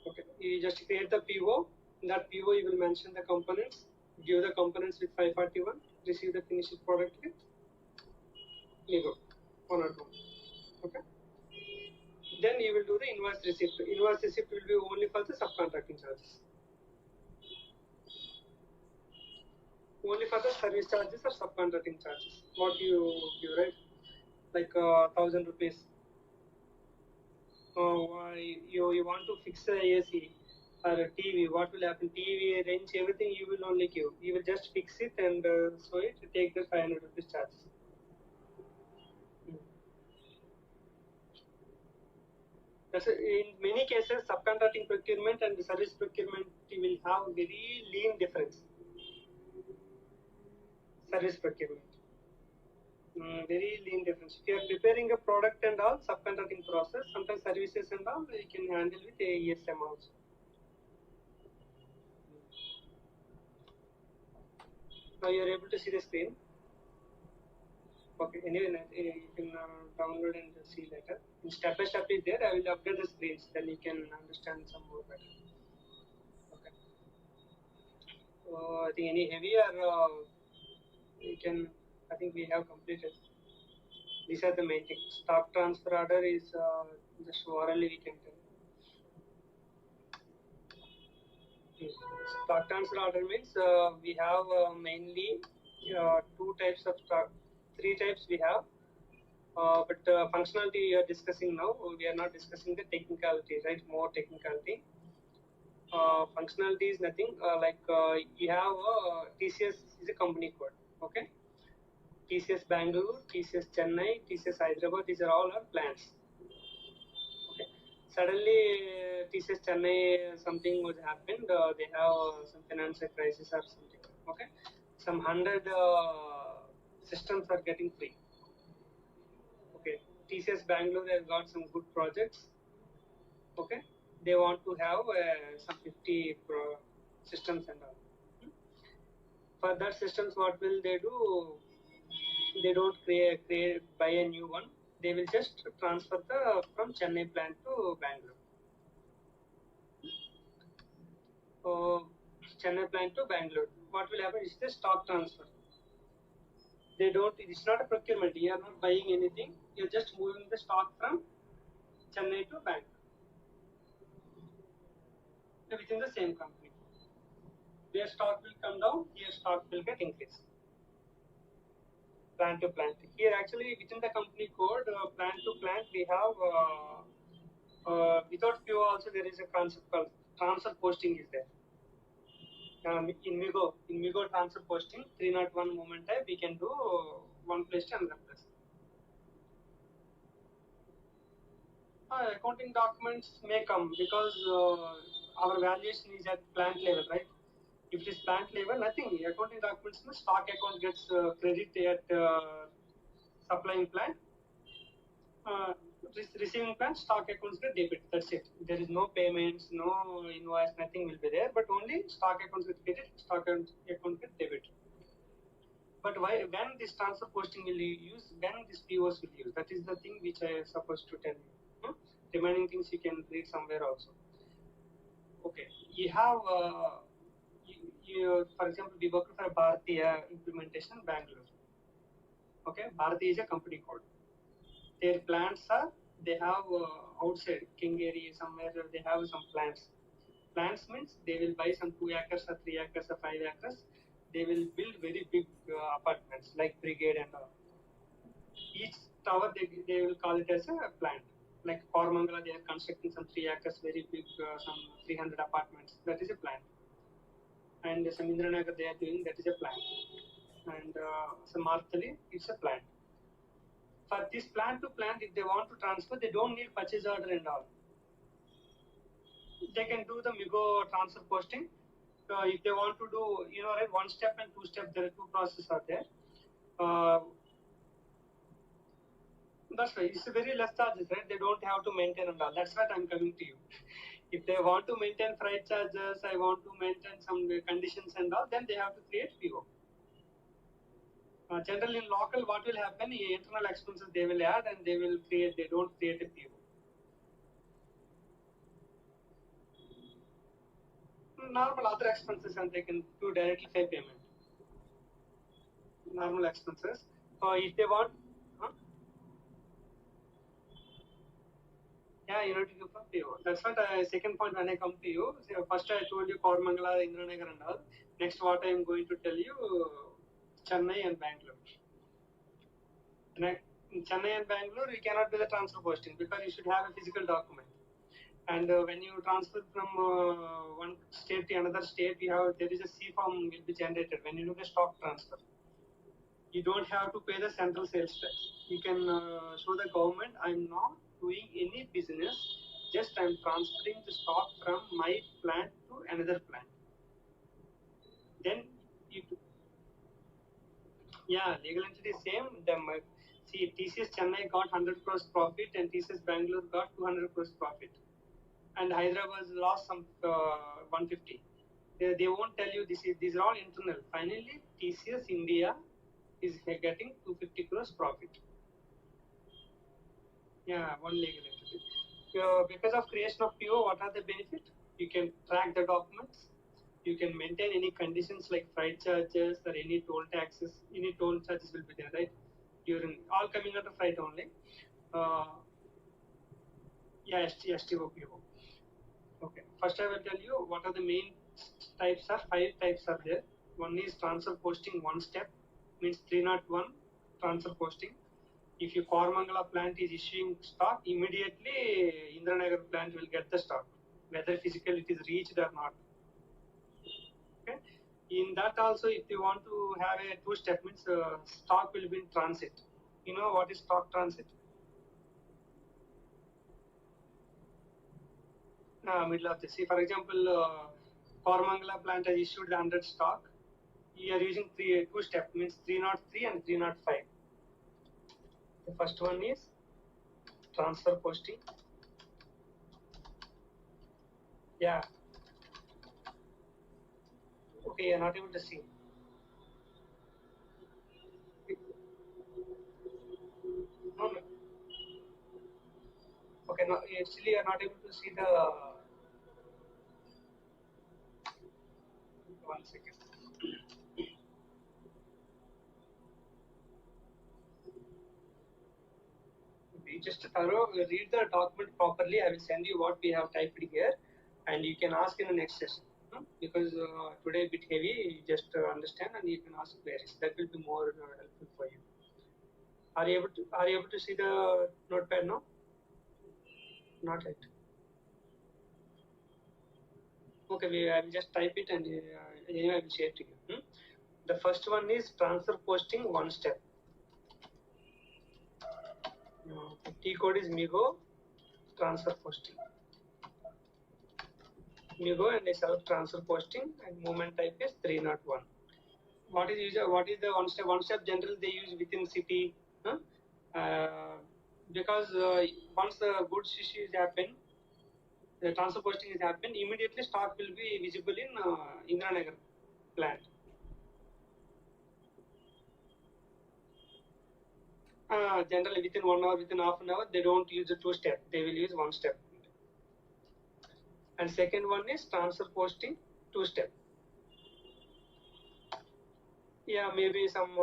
Okay, you just create the PO. In that PO you will mention the components, give the components with 541, receive the finished product with LIGO, 1 or 2. Okay. Then you will do the invoice receipt. Invoice receipt will be only for the subcontracting charges. Only for the service charges or subcontracting charges. What you give, right? Like 1,000 rupees. You want to fix a AC or a TV. What will happen? TV, wrench, everything you will only give. You will just fix it and so it take the 500 rupees charges. In many cases, subcontracting procurement and service procurement will have very lean difference. Service procurement. Very lean difference. If you are preparing a product and all, subcontracting process, sometimes services and all, you can handle with AESM also. Now you are able to see the screen. Okay, anyway, you can download and see later. Step by step is there. I will update the screens, then you can understand some more better. Okay. I think any heavier, you can. I think we have completed. These are the main things. Stock transfer order is just orally we can tell. Stock transfer order means we have mainly 2 types of stock, 3 types we have. But functionality we are discussing now, we are not discussing the technicality, right? More technicality. Functionality is nothing like you have TCS is a company code, okay? TCS Bangalore, TCS Chennai, TCS Hyderabad, these are all our plants. Okay. Suddenly TCS Chennai something was happened, they have some financial crisis or something, okay? Some 100 systems are getting free. Okay, TCS Bangalore has got some good projects. Okay, they want to have some 50 systems and all. For that systems, what will they do? They don't buy a new one. They will just transfer from Chennai plant to Bangalore. Chennai plant to Bangalore. What will happen is the stock transfer. They don't. It's not a procurement. You are not buying anything. You're just moving the stock from Chennai to Bangalore within the same company. Their stock will come down, your stock will get increased. Plant to plant. Here actually within the company code, plant to plant, we have without PO also there is a concept called transfer posting is there. In Migo transfer posting, 301 moment type, we can do one place to another place. Accounting documents may come because our valuation is at plant level, right? If it is plant level, nothing. Accounting documents means stock account gets credit at supplying plant. receiving plant, stock accounts get debit. That's it. There is no payments, no invoice, nothing will be there, but only stock accounts get credit, stock accounts get debit. But why, when this transfer posting will you use, when this POs will use? That is the thing which I am supposed to tell you. Remaining things you can read somewhere also. Okay, you have, for example, we work for Bharatiya implementation Bangalore. Okay, Bharati is a company code. Their plants are, they have outside King area somewhere, they have some plants. Plants means they will buy some 2 acres or 3 acres or 5 acres. They will build very big apartments like brigade and all. Each tower they will call it as a plant. Like Kormangala, they are constructing some 3 acres, very big, some 300 apartments. That is a plant. And some Indranagar they are doing, that is a plant. And some Marthali, it's a plant. For this plant to plant, if they want to transfer, they don't need purchase order and all. They can do the MIGO transfer posting. If they want to do, right, 1 step and 2 step, there are 2 processes are there. That's why it's very less charges, right? They don't have to maintain and all. That's what I'm coming to you. If they want to maintain freight charges, I want to maintain some conditions and all, then they have to create PO. Generally in local, what will happen? Internal expenses they will add and they will create. They don't create a PO. Normal other expenses and they can do directly pay payment. Normal expenses. If they want, yeah, you know to give a PO. That's what second point when I come to you. So first I told you Kormangala, Indranagar and all. Next what I am going to tell you, Chennai and Bangalore. In Chennai and Bangalore, you cannot do the transfer posting because you should have a physical document. And when you transfer from one state to another state, there is a C form will be generated when you do the stock transfer. You don't have to pay the central sales tax. You can show the government, I'm not doing any business, just I'm transferring the stock from my plant to another plant. Then yeah, legal entity same. See, TCS Chennai got 100 crores profit and TCS Bangalore got 200 crores profit. And Hyderabad lost some 150. They won't tell you these are all internal. Finally, TCS India is getting 250 crores profit. Yeah, one legal entity. Because of creation of PO, what are the benefits? You can track the documents. You can maintain any conditions like freight charges or any toll taxes. Any toll charges will be there, right? During all coming out of freight only. Yeah, STO, PO. Okay. First, I will tell you what are the main types are. 5 types are there. One is transfer posting 1 step, means 301 transfer posting. If your Kormangala plant is issuing stock, immediately Indranagar plant will get the stock, whether physically it is reached or not. Okay. In that also, if you want to have a 2 step, means stock will be in transit. You know what is stock transit? Middle of the sea. For example, Kormangala plant has issued the 100 stock. You are using 2 step, means 303 and 305. The first one is transfer posting. Yeah. Okay, you are not able to see. No. Okay, no, actually you are not able to see the. One second. We just read the document properly. I will send you what we have typed here, and you can ask in the next session. Because today a bit heavy, just understand and you can ask queries. That will be more helpful for you. Are you able to see the notepad now? Not yet. Okay, I will just type it and anyway I will share to you. The first one is transfer posting 1 step. T code is MIGO transfer posting. MIGO and I select transfer posting and movement type is 301. What is the 1 step? 1 step generally they use within city. because once the goods issue is happen, the transfer posting is happen, immediately stock will be visible in Indranagar plant. Generally within 1 hour, within half an hour, they don't use the 2-step, they will use 1-step. And second one is transfer posting 2-step. Yeah, maybe some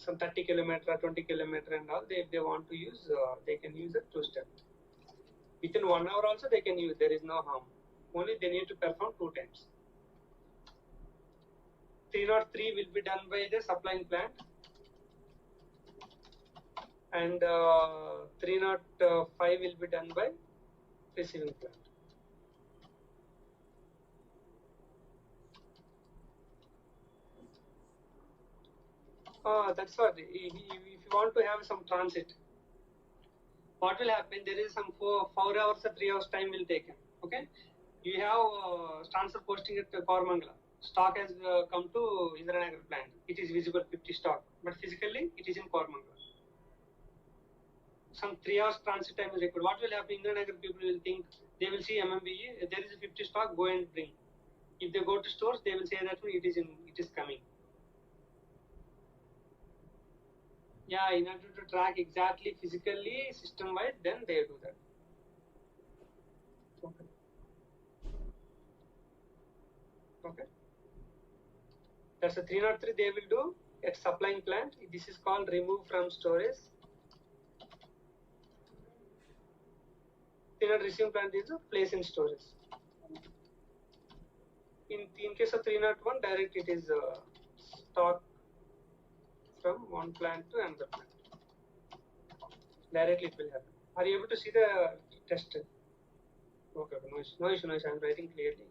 30 kilometer, 20 kilometer and all, they want to use, they can use a 2-step. Within 1 hour also they can use, there is no harm. Only they need to perform 2 times. 303 will be done by the supplying plant, and 305 will be done by receiving plant. That's what, if you want to have some transit, what will happen, there is some 4 hours or 3 hours time will take. Okay, you have transfer posting at Kormangala. Stock has come to Indranagar plant. It is visible 50 stock, but physically it is in Kormangala. Some 3 hours transit time is required. What will happen? Indranagar people will think, they will see MMBE, there is a 50 stock, go and bring. If they go to stores, they will say that it is coming. Yeah, in order to track exactly physically, system wise, then they do that. Okay. Okay. That's a 303 they will do at supplying plant. This is called remove from storage. 300 receiving plant is a place in storage. In case of 301, direct it is stock from one plant to another plant. Directly it will happen. Are you able to see the test? Okay, no issue. I'm writing clearly.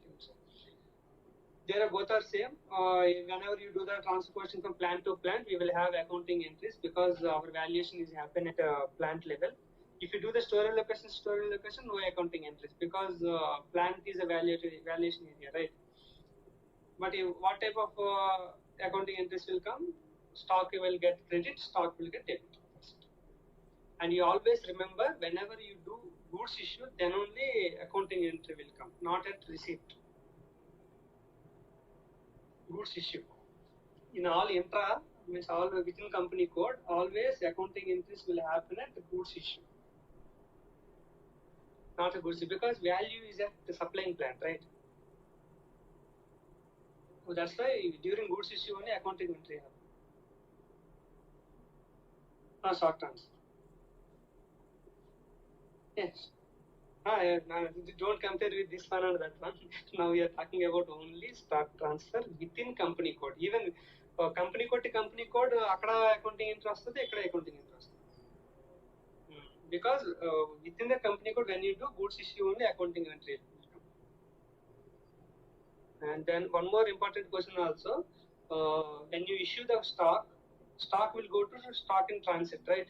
There are both are same. Whenever you do the transfer posting from plant to plant, we will have accounting entries because our valuation is happen at a plant level. If you do the storage location, no accounting entries because plant is a valuation area, right? But what type of accounting entries will come? Stock will get credit, stock will get debit. And you always remember, whenever you do goods issue, then only accounting entry will come, not at receipt. Goods issue. In all intra, means all within company code, always accounting entries will happen at the goods issue. Not a goods issue, because value is at the supplying plant, right? So that's why during goods issue only accounting entry happen. Stock transfer. Yes. Don't compare with this one and that one. Now we are talking about only stock transfer within company code. Even company code to company code, akkada accounting entry vastadi, ikkada accounting entry vastadi. Because within the company code, when you do goods issue only accounting entry will come. And then one more important question also, when you issue the stock will go to stock in transit, right?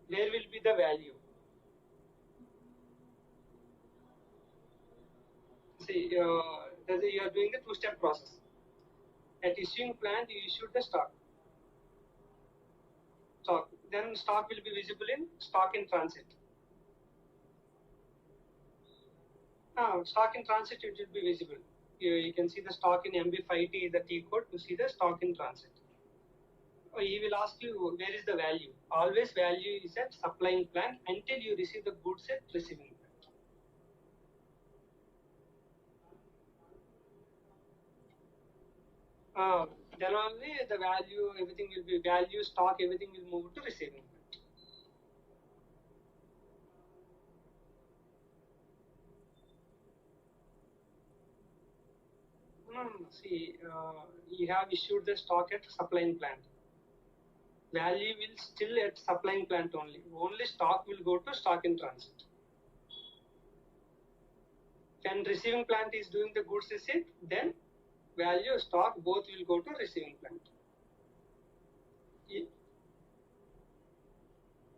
Where will be the value? See, you are doing the 2-step process. At issuing plant, you issue the stock. Then stock will be visible in stock in transit. Stock in transit, it will be visible. You can see the stock in MB5T is the T code to see the stock in transit. He will ask you where is the value. Always value is at supplying plant until you receive the goods at receiving plant. Then only the value, everything will be value, stock, everything will move to receiving plant. No. See, you have issued the stock at supplying plant. Value will still at supplying plant only. Only stock will go to stock in transit. When receiving plant is doing the goods receipt, then value, stock, both will go to receiving plant.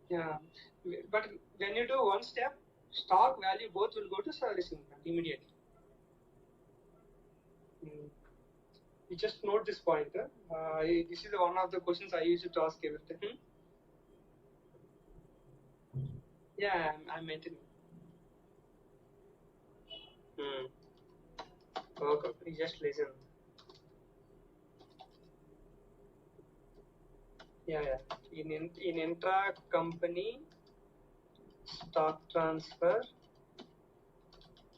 Yeah, but when you do one step, stock, value, both will go to receiving plant immediately. You just note this point. This is one of the questions I used to ask every time. Yeah, I'm maintaining. Okay, you just listen. Yeah. In intra company stock transfer,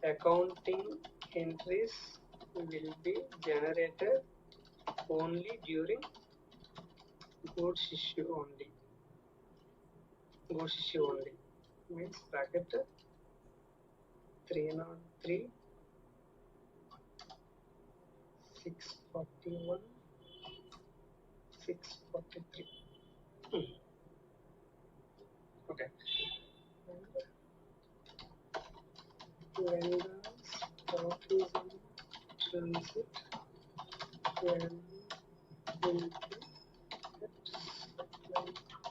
accounting entries will be generated only during goods issue only. Goods issue only means bracket 303 641 643. Okay. When the stock is in transit, when will be kept supply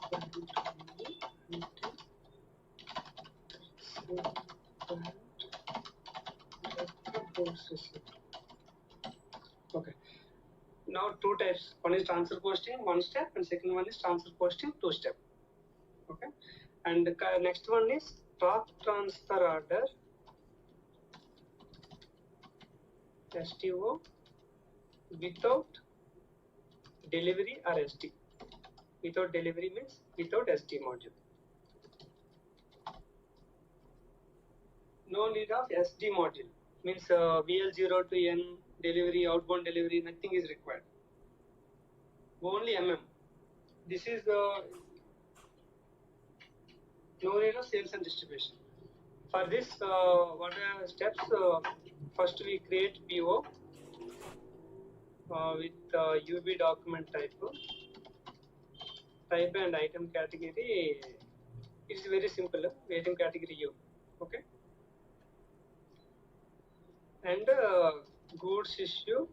plant only until sale plant at goods received. Okay. Now two types. One is transfer posting, one step, and second one is transfer posting, two step. Okay. And the next one is stock transfer order, STO, without delivery or SD. Without delivery means without SD module. No need of SD module means VL0 to N delivery, outbound delivery, nothing is required. Only MM. This is no need of sales and distribution. For this, what are the steps? First, we create PO with UV document type and item category. It's very simple. Item category U. Okay. And goods issue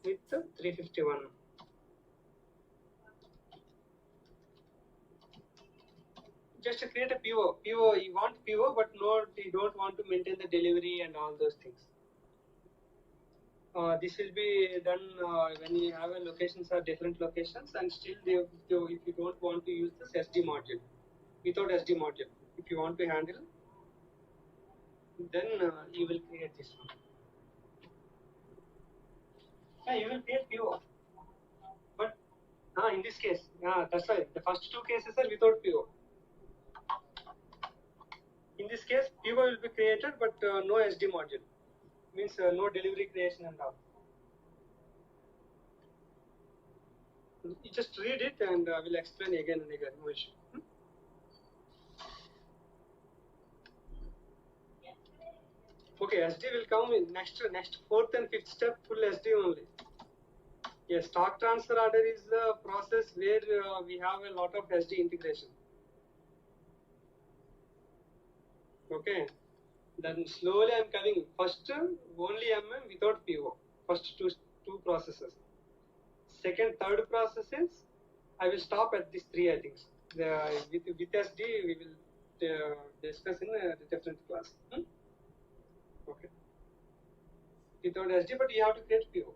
with 351. Just create a PO. PO, you want PO, but no, you don't want to maintain the delivery and all those things. This will be done when you have a locations are different locations, and still if you don't want to use this SD module, without SD module, if you want to handle, then you will create this one. Yeah, you will create PO, but in this case, that's why the first two cases are without PO. In this case, PO will be created, but no SD module, means no delivery creation and all. You just read it and I will explain again and again. No issue. Okay, SD will come in next fourth and fifth step, full SD only. Yes, stock transfer order is the process where we have a lot of SD integration. Okay, then slowly I am coming. First only MM without PO. First two processes. Second, third processes, I will stop at these three. I think with SD we will discuss in a different class. Okay. Without SD, but you have to create PO.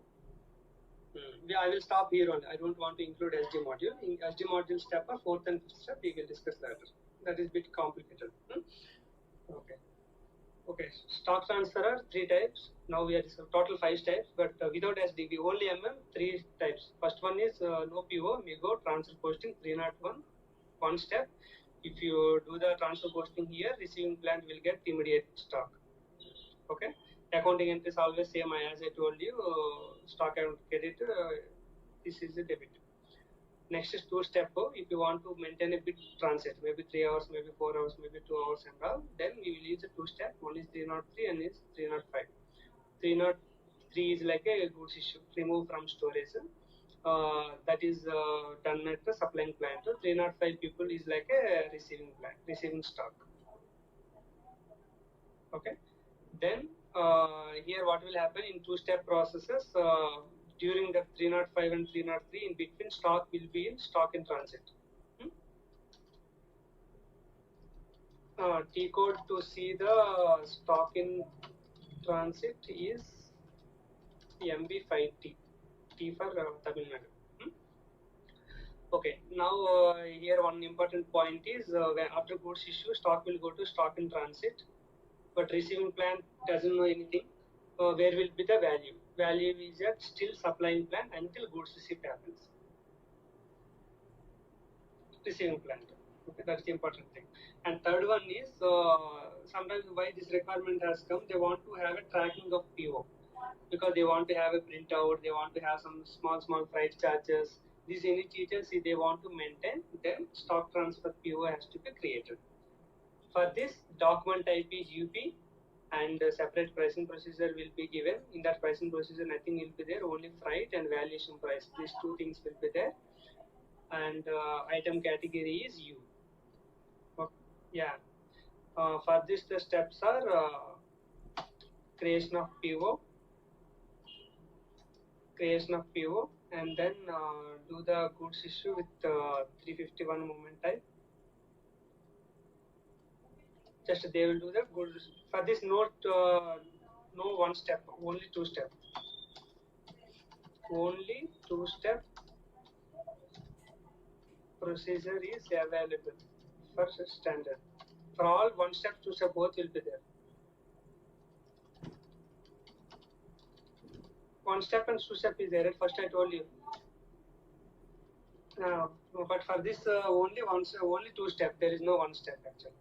Yeah, I will stop here only. I don't want to include SD module. In SD module step or fourth and fifth step, we will discuss later. That is a bit complicated. Okay. Okay. Stock transfer are three types. Now we are total 5 types, but without SD, we only MM 3 types. First one is no PO, we go transfer posting 301, one step. If you do the transfer posting here, receiving plant will get immediate stock. Okay. Accounting entry is always same as I told you. Stock and credit, this is a debit. Next is two step. If you want to maintain a bit transit, maybe 3 hours, maybe 4 hours, maybe 2 hours and all, then we will use a two step. One is 303 and is 305. 303 is like a goods issue, remove from storage. That is done at the supplying plant. 305 people is like a receiving plant, receiving stock. Okay. Then here what will happen in two-step processes, during the 305 and 303 in between, stock will be in stock in transit. T code to see the stock in transit is MB5T. T for Tamil Nadu. Okay, now here one important point is when after goods issue, stock will go to stock in transit, but receiving plant doesn't know anything. Where will be the value? Value is at still supplying plant until goods receipt happens. Receiving plant. Okay, that's the important thing. And third one is sometimes why this requirement has come. They want to have a tracking of PO because they want to have a printout. They want to have some small freight charges. These any features they want to maintain. Then stock transfer PO has to be created. For this, document type is UP and separate pricing procedure will be given. In that pricing procedure, nothing will be there, only freight and valuation price. These two things will be there. And item category is U. Okay. Yeah. For this, the steps are creation of PO, and then do the goods issue with 351 movement type. Just they will do the goods. For this, note no one step, only two step. Only two-step procedure is available for standard. For all, one step, two step, both will be there. One step and two step is there. First I told you. But for this only two step. There is no one step actually.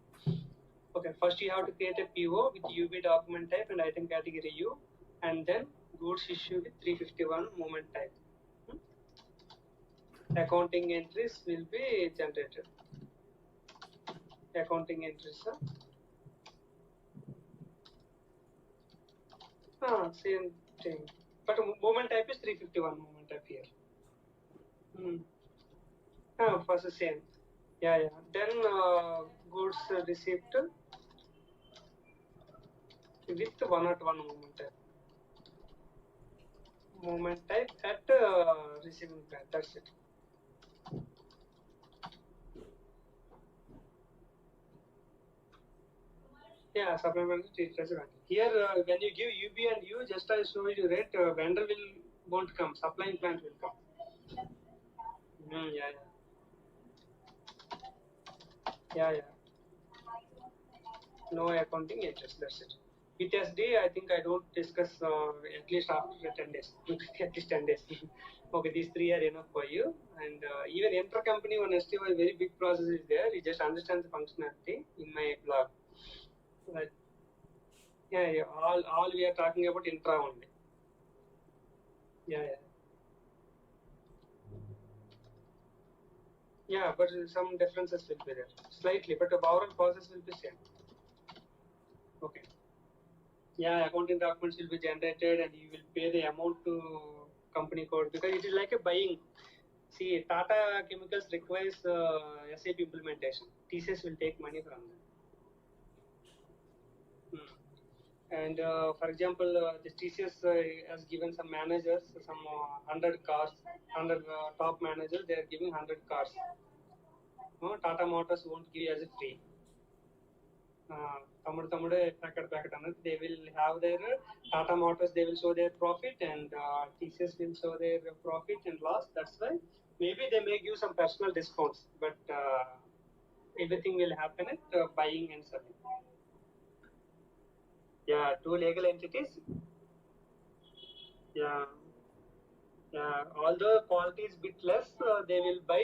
Okay, first you have to create a PO with UB document type and item category U, and then goods issue with 351 movement type. Accounting entries will be generated. Accounting entries. Same thing. But movement type is 351 movement type here. First the same. Yeah, yeah. Then goods receipt with 101 movement type. Movement type at receiving plan. That's it. Yeah, supplementary treatment. Here, when you give UB and U, just as showed you, right? Vendor will won't come. Supplying plant will come. Yeah, yeah, yeah. No accounting interest. That's it. With SD, I think I don't discuss at least after 10 days. At least 10 days. Okay, these three are enough for you. And even inter-company one STY, very big process is there. You just understand the functionality in my blog. But yeah, yeah. All we are talking about intra only. Yeah, yeah. Yeah, but some differences will be there. Slightly, but the overall process will be same. Okay. Yeah, accounting documents will be generated and you will pay the amount to company code because it is like a buying. See, Tata Chemicals requires SAP implementation. TCS will take money from them. And for example, the TCS has given some managers some 100 cars, 100 top managers, they are giving 100 cars. Tata Motors won't give as a free. తమ్ముడు packet అన్నది they will have their Tata Motors, they will show their profit and TCS will show their profit and loss. That's why maybe they may give some personal discounts, but everything will happen at buying and selling. Yeah, two legal entities. Yeah, yeah. Although quality is bit less, they will buy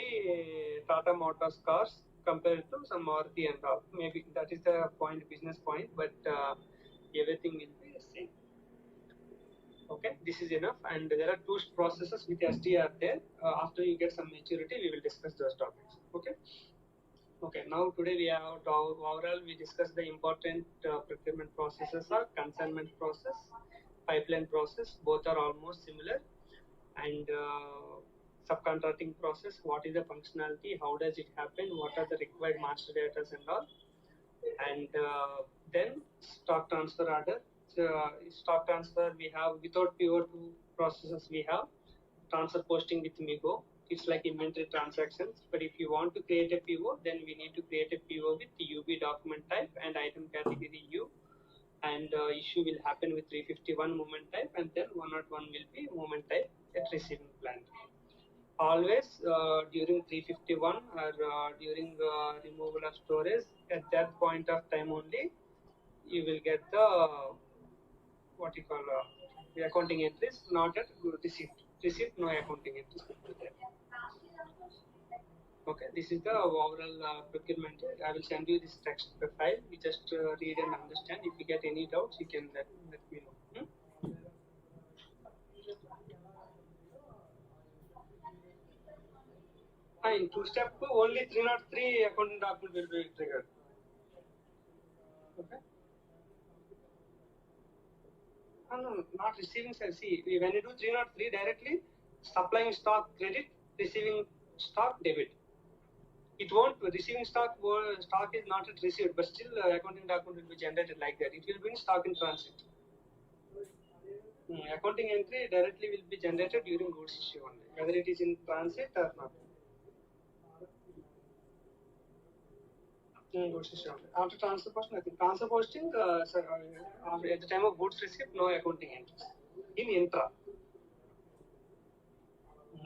Tata Motors cars compared to some Maruti and all. Maybe that is the point, business point, but everything will be the same. Okay, this is enough. And there are two processes with SDR there. After you get some maturity, we will discuss those topics. Okay. Okay. Now today we have overall we discussed the important procurement processes are consignment process, pipeline process. Both are almost similar. And subcontracting process. What is the functionality? How does it happen? What are the required master data and all? And then stock transfer order. Stock transfer we have without PO2 processes we have transfer posting with Migo. It's like inventory transactions. But if you want to create a PO, then we need to create a PO with the UB document type and item category U. And issue will happen with 351 movement type, and then 101 will be movement type at receiving plant. always during 351 or during removal of storage, at that point of time only you will get the what you call the accounting entries, not at receipt. Receipt, no accounting entries will be there. Okay, this is the overall procurement. I will send you this text file. You just read and understand. If you get any doubts, you can let me know. In two-step, only 303 accounting document will be triggered. Okay. No, not receiving side. See, when you do 303 directly, supplying stock credit, receiving stock debit. It won't, receiving stock is not yet received, but still accounting document will be generated like that. It will be in stock in transit. Accounting entry directly will be generated during goods issue only, whether it is in transit or not. Goods issue only. After transfer posting, nothing. Transfer posting, at the time of goods receipt, no accounting entries. In intra.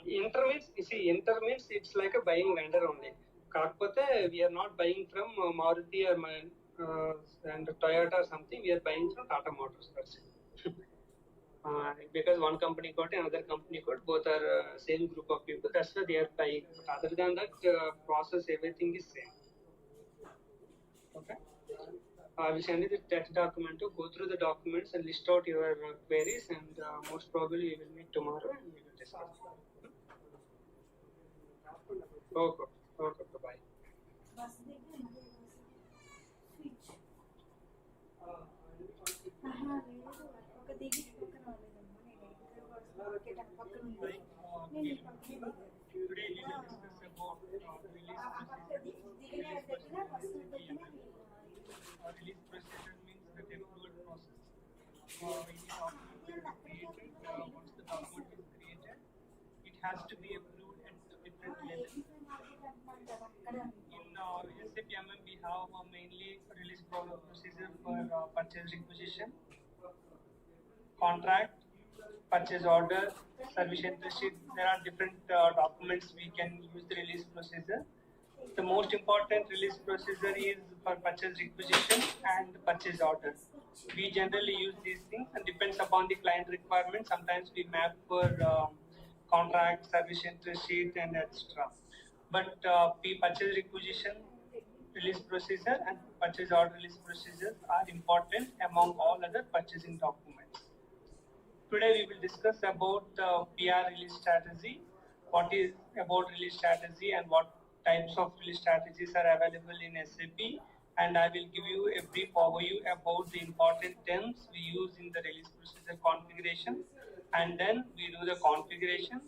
Inter means, you see, inter means it's like a buying vendor only. Kakpote, we are not buying from Maruti or and Toyota or something. We are buying from Tata Motors. That's it. Because one company code, another company code, both are same group of people. That's why they are buying. But other than that, process everything is same. Okay. I will send you the text document to go through the documents and list out your queries, and most probably we will meet tomorrow and we will discuss. Okay. Okay. Bye. ఒక దిగి పక్కన రాలేదమ్మా నేను market పక్కన ఉంది నేను పక్కన Today we will discuss about దిగిన దగ్గర ఫస్ట్ దగ్గర release procedure means the approval process. Any document is created, once the document is created, it has to be approved at different levels. In SAP MM we have mainly release procedure for purchase requisition, contract, purchase order, service entry sheet. There are different documents we can use the release procedure. The most important release procedure is for purchase requisition and purchase order. We generally use these things and depends upon the client requirement. Sometimes we map for contract, service entry sheet and etc. But purchase requisition release procedure and purchase order release procedures are important among all other purchasing documents. Today we will discuss about PR release strategy, what is about release strategy and what types of release strategies are available in SAP, and I will give you a brief overview about the important terms we use in the release procedure configuration, and then we do the configuration,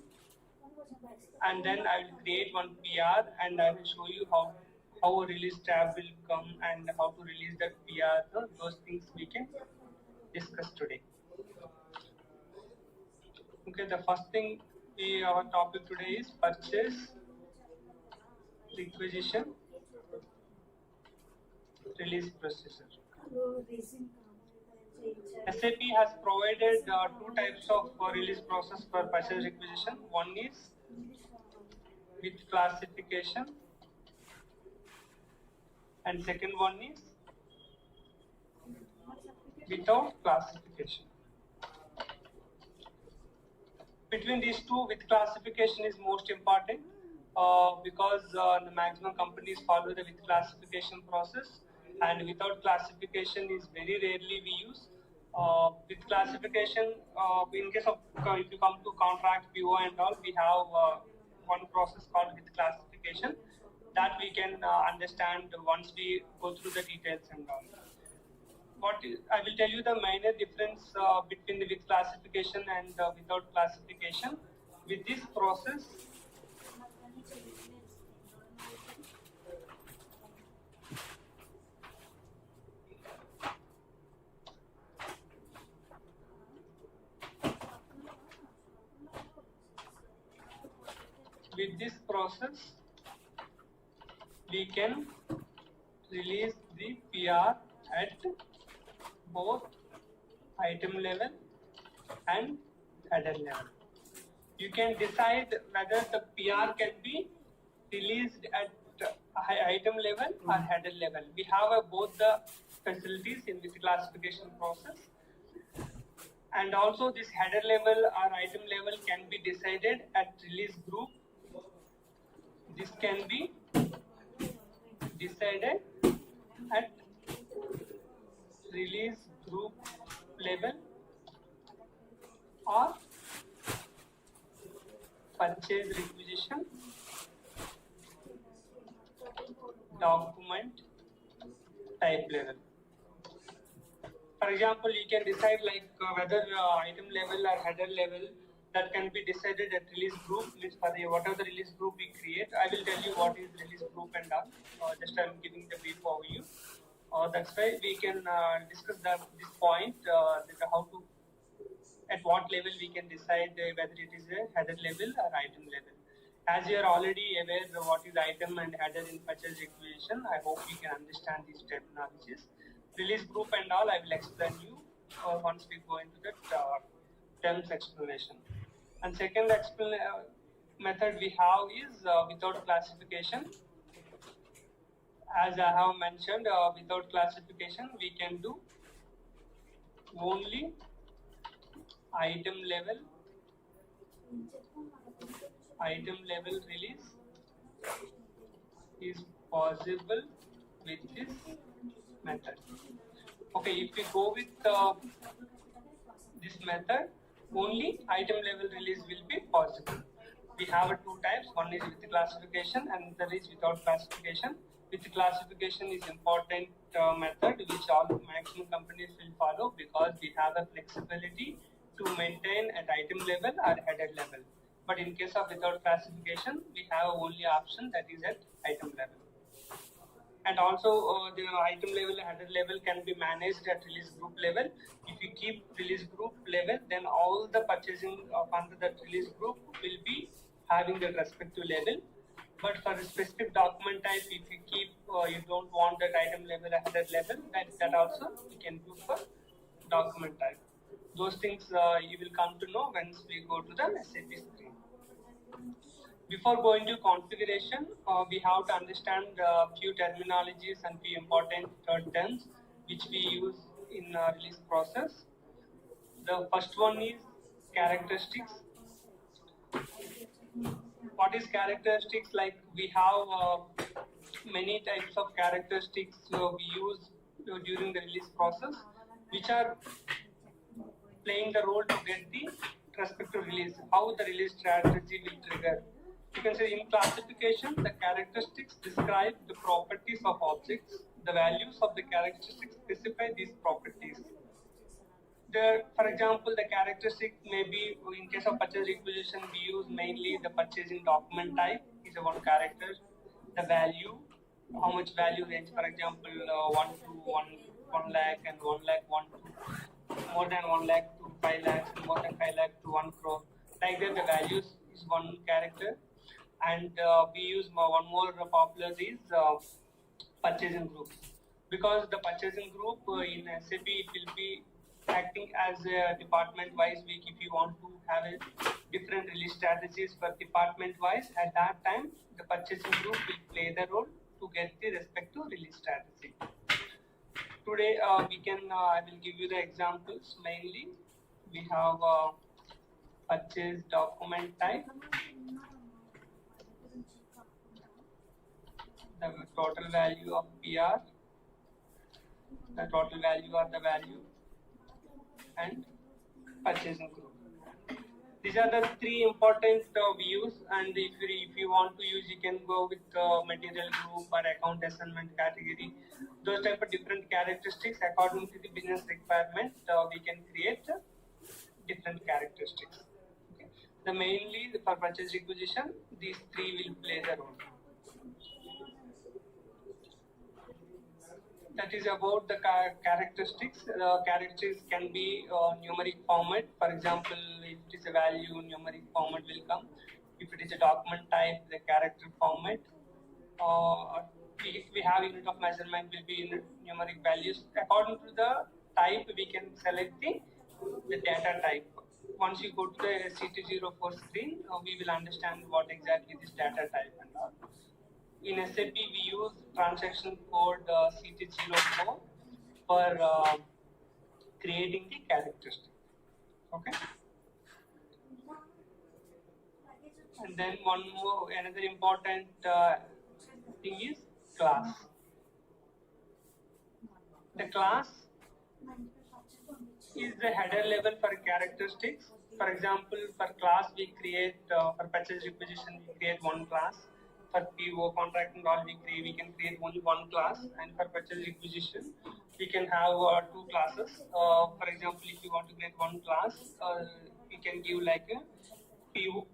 and then I will create one PR and I will show you how a release tab will come and how to release that PR. Those things we can discuss today. Okay, the first thing our topic today is purchase requisition release procedure. SAP has provided two types of release process for purchase requisition. One is with classification and second one is without classification. Between these two, with classification is most important because the maximum companies follow the with classification process, and without classification is very rarely we use. With classification, in case of if you come to contract, PO and all, we have one process called with classification that we can understand once we go through the details and all. I will tell you the minor difference between the with classification and without classification. With this process, we can release the PR at both item level and header level. You can decide whether the PR can be released at item level or header level. We have both the facilities in this classification process. And also this header level or item level can be decided at release group. This can be decided at release group level or purchase requisition document type level. For example, you can decide whether item level or header level. That can be decided at release group. For whatever the release group we create, I will tell you what is release group and all. Just I am giving the brief overview. That's why we can discuss this point that how to, at what level we can decide whether it is a header level or item level. As you are already aware of what is item and header in purchase requisition, I hope you can understand these terminologies. Release group and all, I will explain you once we go into the terms explanation. And second method we have is without classification. As I have mentioned, without classification, we can do only item level release is possible with this method. Okay, if we go with this method, only item level release will be possible. We have two types. One is with classification and the other is without classification. With classification is important method which all maximum companies will follow because we have a flexibility to maintain at item level or header level. But in case of without classification, we have only option that is at item level. And also the item level, header level can be managed at release group level. If you keep release group level, then all the purchasing under that release group will be having the respective level. But for a specific document type, if you keep, you don't want that item level, header level, that also you can do for document type. Those things you will come to know once we go to the SAP screen. Before going to configuration, we have to understand few terminologies and few important terms which we use in release process. The first one is characteristics. What is characteristics? Like we have many types of characteristics we use during the release process, which are playing the role to get the respective release, how the release strategy will trigger. You can say in classification, the characteristics describe the properties of objects. The values of the characteristics specify these properties. For example, the characteristic may be, in case of purchase requisition, we use mainly the purchasing document type is one character. The value, how much value range, for example, 1 to 1 lakh and 1 lakh, 1 to more than 1 lakh to 5 lakhs, and more than 5 lakh to 1 crore. Like that, the values is one character. And we use one more popular is purchasing group, because the purchasing group in SAP it will be acting as a department wise. If you want to have a different release strategies for department wise, at that time the purchasing group will play the role to get the respective release strategy. Today I will give you the examples. Mainly we have purchase document type, the total value of PR, the total value or the value, and purchasing group. These are the three important views, and if you want to use, you can go with material group or account assignment category. Those type of different characteristics according to the business requirement, we can create different characteristics. Okay. The mainly for purchase requisition, these three will play the role. That is about the characteristics. Characteristics can be numeric format. For example, if it is a value, numeric format will come. If it is a document type, the character format. If we have unit of measurement, will be in numeric values. According to the type, we can select the data type. once you go to the CT04 screen, we will understand what exactly this data type and all. In SAP, we use transaction code CT04 for creating the characteristic. Okay. And then another important thing is class. The class is the header level for characteristics. For example, for class we create, for purchase requisition we create one class. For PO contract and all we can create only one class, and for purchase requisition we can have two classes. For example, if you want to create one class, we can give like a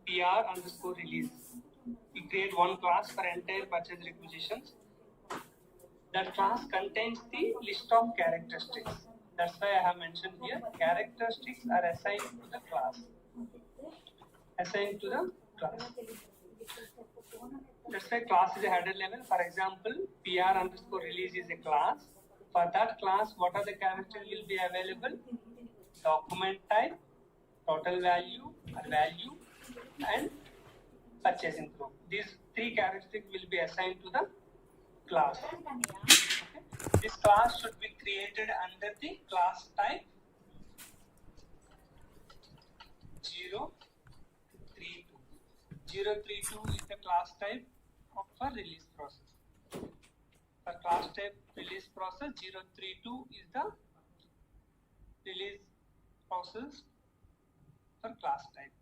PR underscore release. We create one class for entire purchase requisitions. That class contains the list of characteristics. That's why I have mentioned here, characteristics are assigned to the class. Assigned to the class. That's why class is a header level. For example, PR underscore release is a class. For that class, what are the characteristics will be available? Document type, total value or value, and purchasing group. These three characteristics will be assigned to the class. Okay. This class should be created under the class type 032. 032 is the class type for release process. For class type release process, 032 is the release process for class type.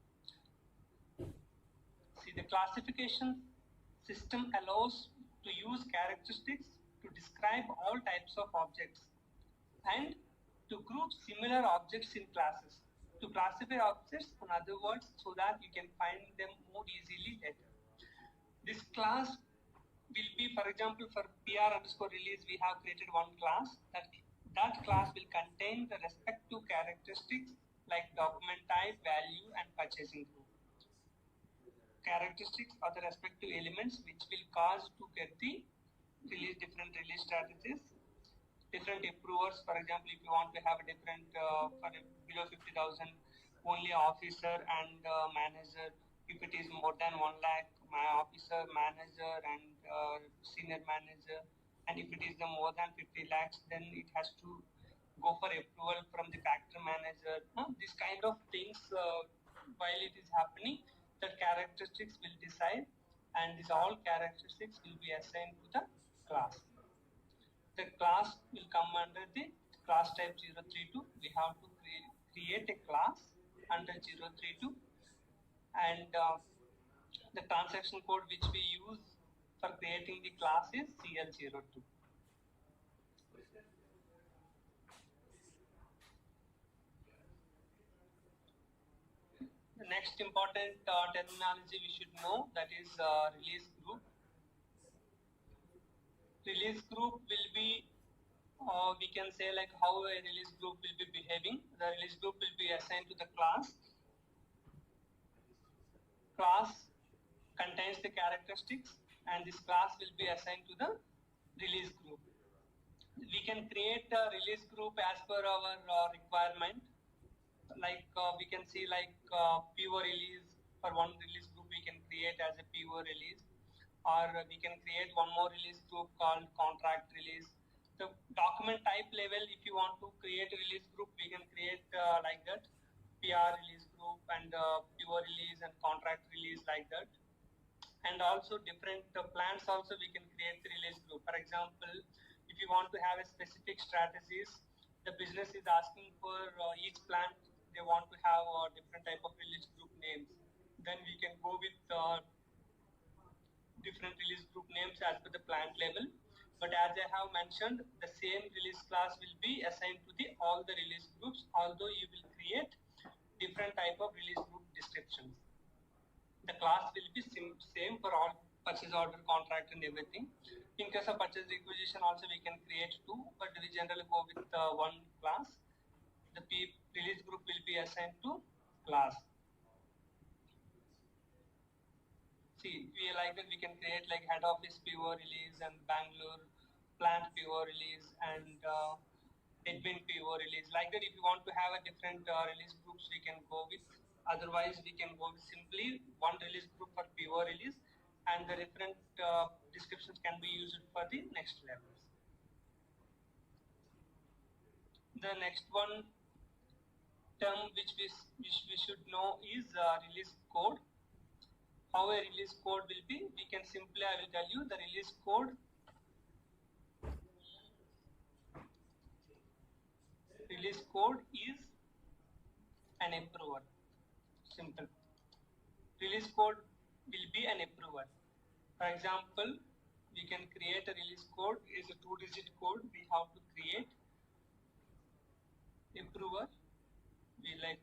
See, the classification system allows to use characteristics to describe all types of objects and to group similar objects in classes. To classify objects, in other words, so that you can find them more easily later. This class will be, for example, for PR underscore release, we have created one class. That class will contain the respective characteristics like document type, value, and purchasing group. Characteristics are the respective elements which will cause to get the different release strategies. Different approvers, for example, if you want to have a different for below 50,000, only officer and manager. If it is more than 1 lakh, my officer, manager, and senior manager. And if it is more than 50 lakhs, then it has to go for approval from the factory manager. This kind of things, while it is happening, the characteristics will decide, and these all characteristics will be assigned to the class. The class will come under the class type 032. We have to create a class under 032, and the transaction code which we use for creating the class is CL02. The next important terminology we should know, that is release group. Release group will be, we can say like how a release group will be behaving. The release group will be assigned to the class. Class contains the characteristics, and this class will be assigned to the release group. We can create a release group as per our requirement. Like we can see like PO release, for one release group we can create as a PO release, or we can create one more release group called contract release. The document type level, if you want to create a release group, we can create like that, PR release group and PO release and contract release like that. And also different plans also we can create the release group. For example, if you want to have a specific strategies, the business is asking for each plant, they want to have different type of release group names. Then we can go with different release group names as per the plant level. But as I have mentioned, the same release class will be assigned to all the release groups, although you will create different type of release group descriptions. The class will be same for all purchase order, contract, and everything. In case of purchase requisition also we can create two, but we generally go with one class. The release group will be assigned to class. See, we like that we can create like head office PO release and Bangalore plant PO release and admin PO release. Like that, if you want to have a different release groups, we can go with Otherwise, we can go simply one release group for PO release, and the different descriptions can be used for the next levels. The next one term which we should know is release code. How a release code will be, we can simply, I will tell you, the release code is an approver. Simple. Release code will be an approver. For example, we can create a release code is a 2-digit code. We have to create approver. We like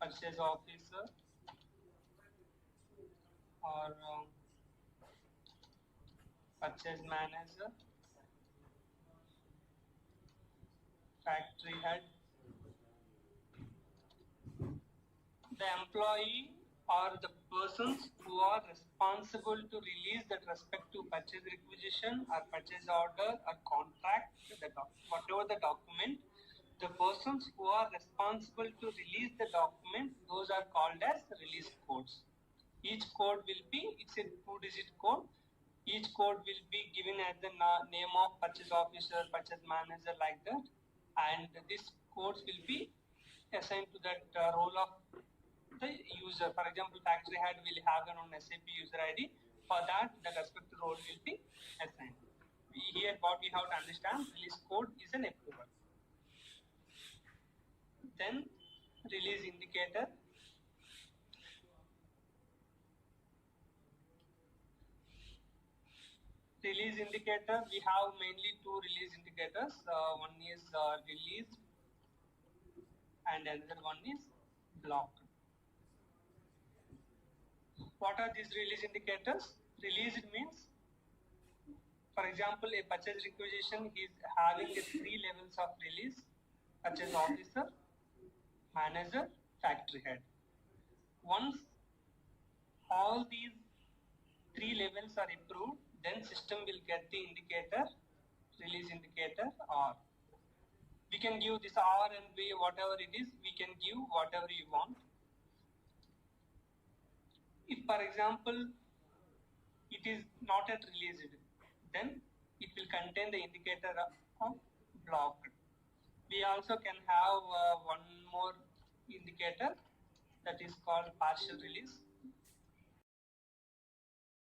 purchase officer or purchase manager, factory head. The employee are the persons who are responsible to release that respective purchase requisition or purchase order or contract, whatever the document. The persons who are responsible to release the document, those are called as release codes. Each code will be, it's a 2-digit code. Each code will be given as the name of purchase officer, purchase manager, like that. And these codes will be assigned to that role of the user. For example, factory head will have an own SAP user ID. For that, the respective role will be assigned. Here, what we have to understand, release code is an approval. Then, release indicator. Release indicator, we have mainly 2 release indicators. One is release and another one is block. What are these release indicators? Released means, for example, a purchase requisition is having 3 levels of release: purchase officer, manager, factory head. Once all these 3 levels are approved, then system will get the indicator, release indicator R. We can give this R and B, whatever it is, we can give whatever you want. If, for example, it is not yet released, then it will contain the indicator of blocked. We also can have one more indicator that is called partial release.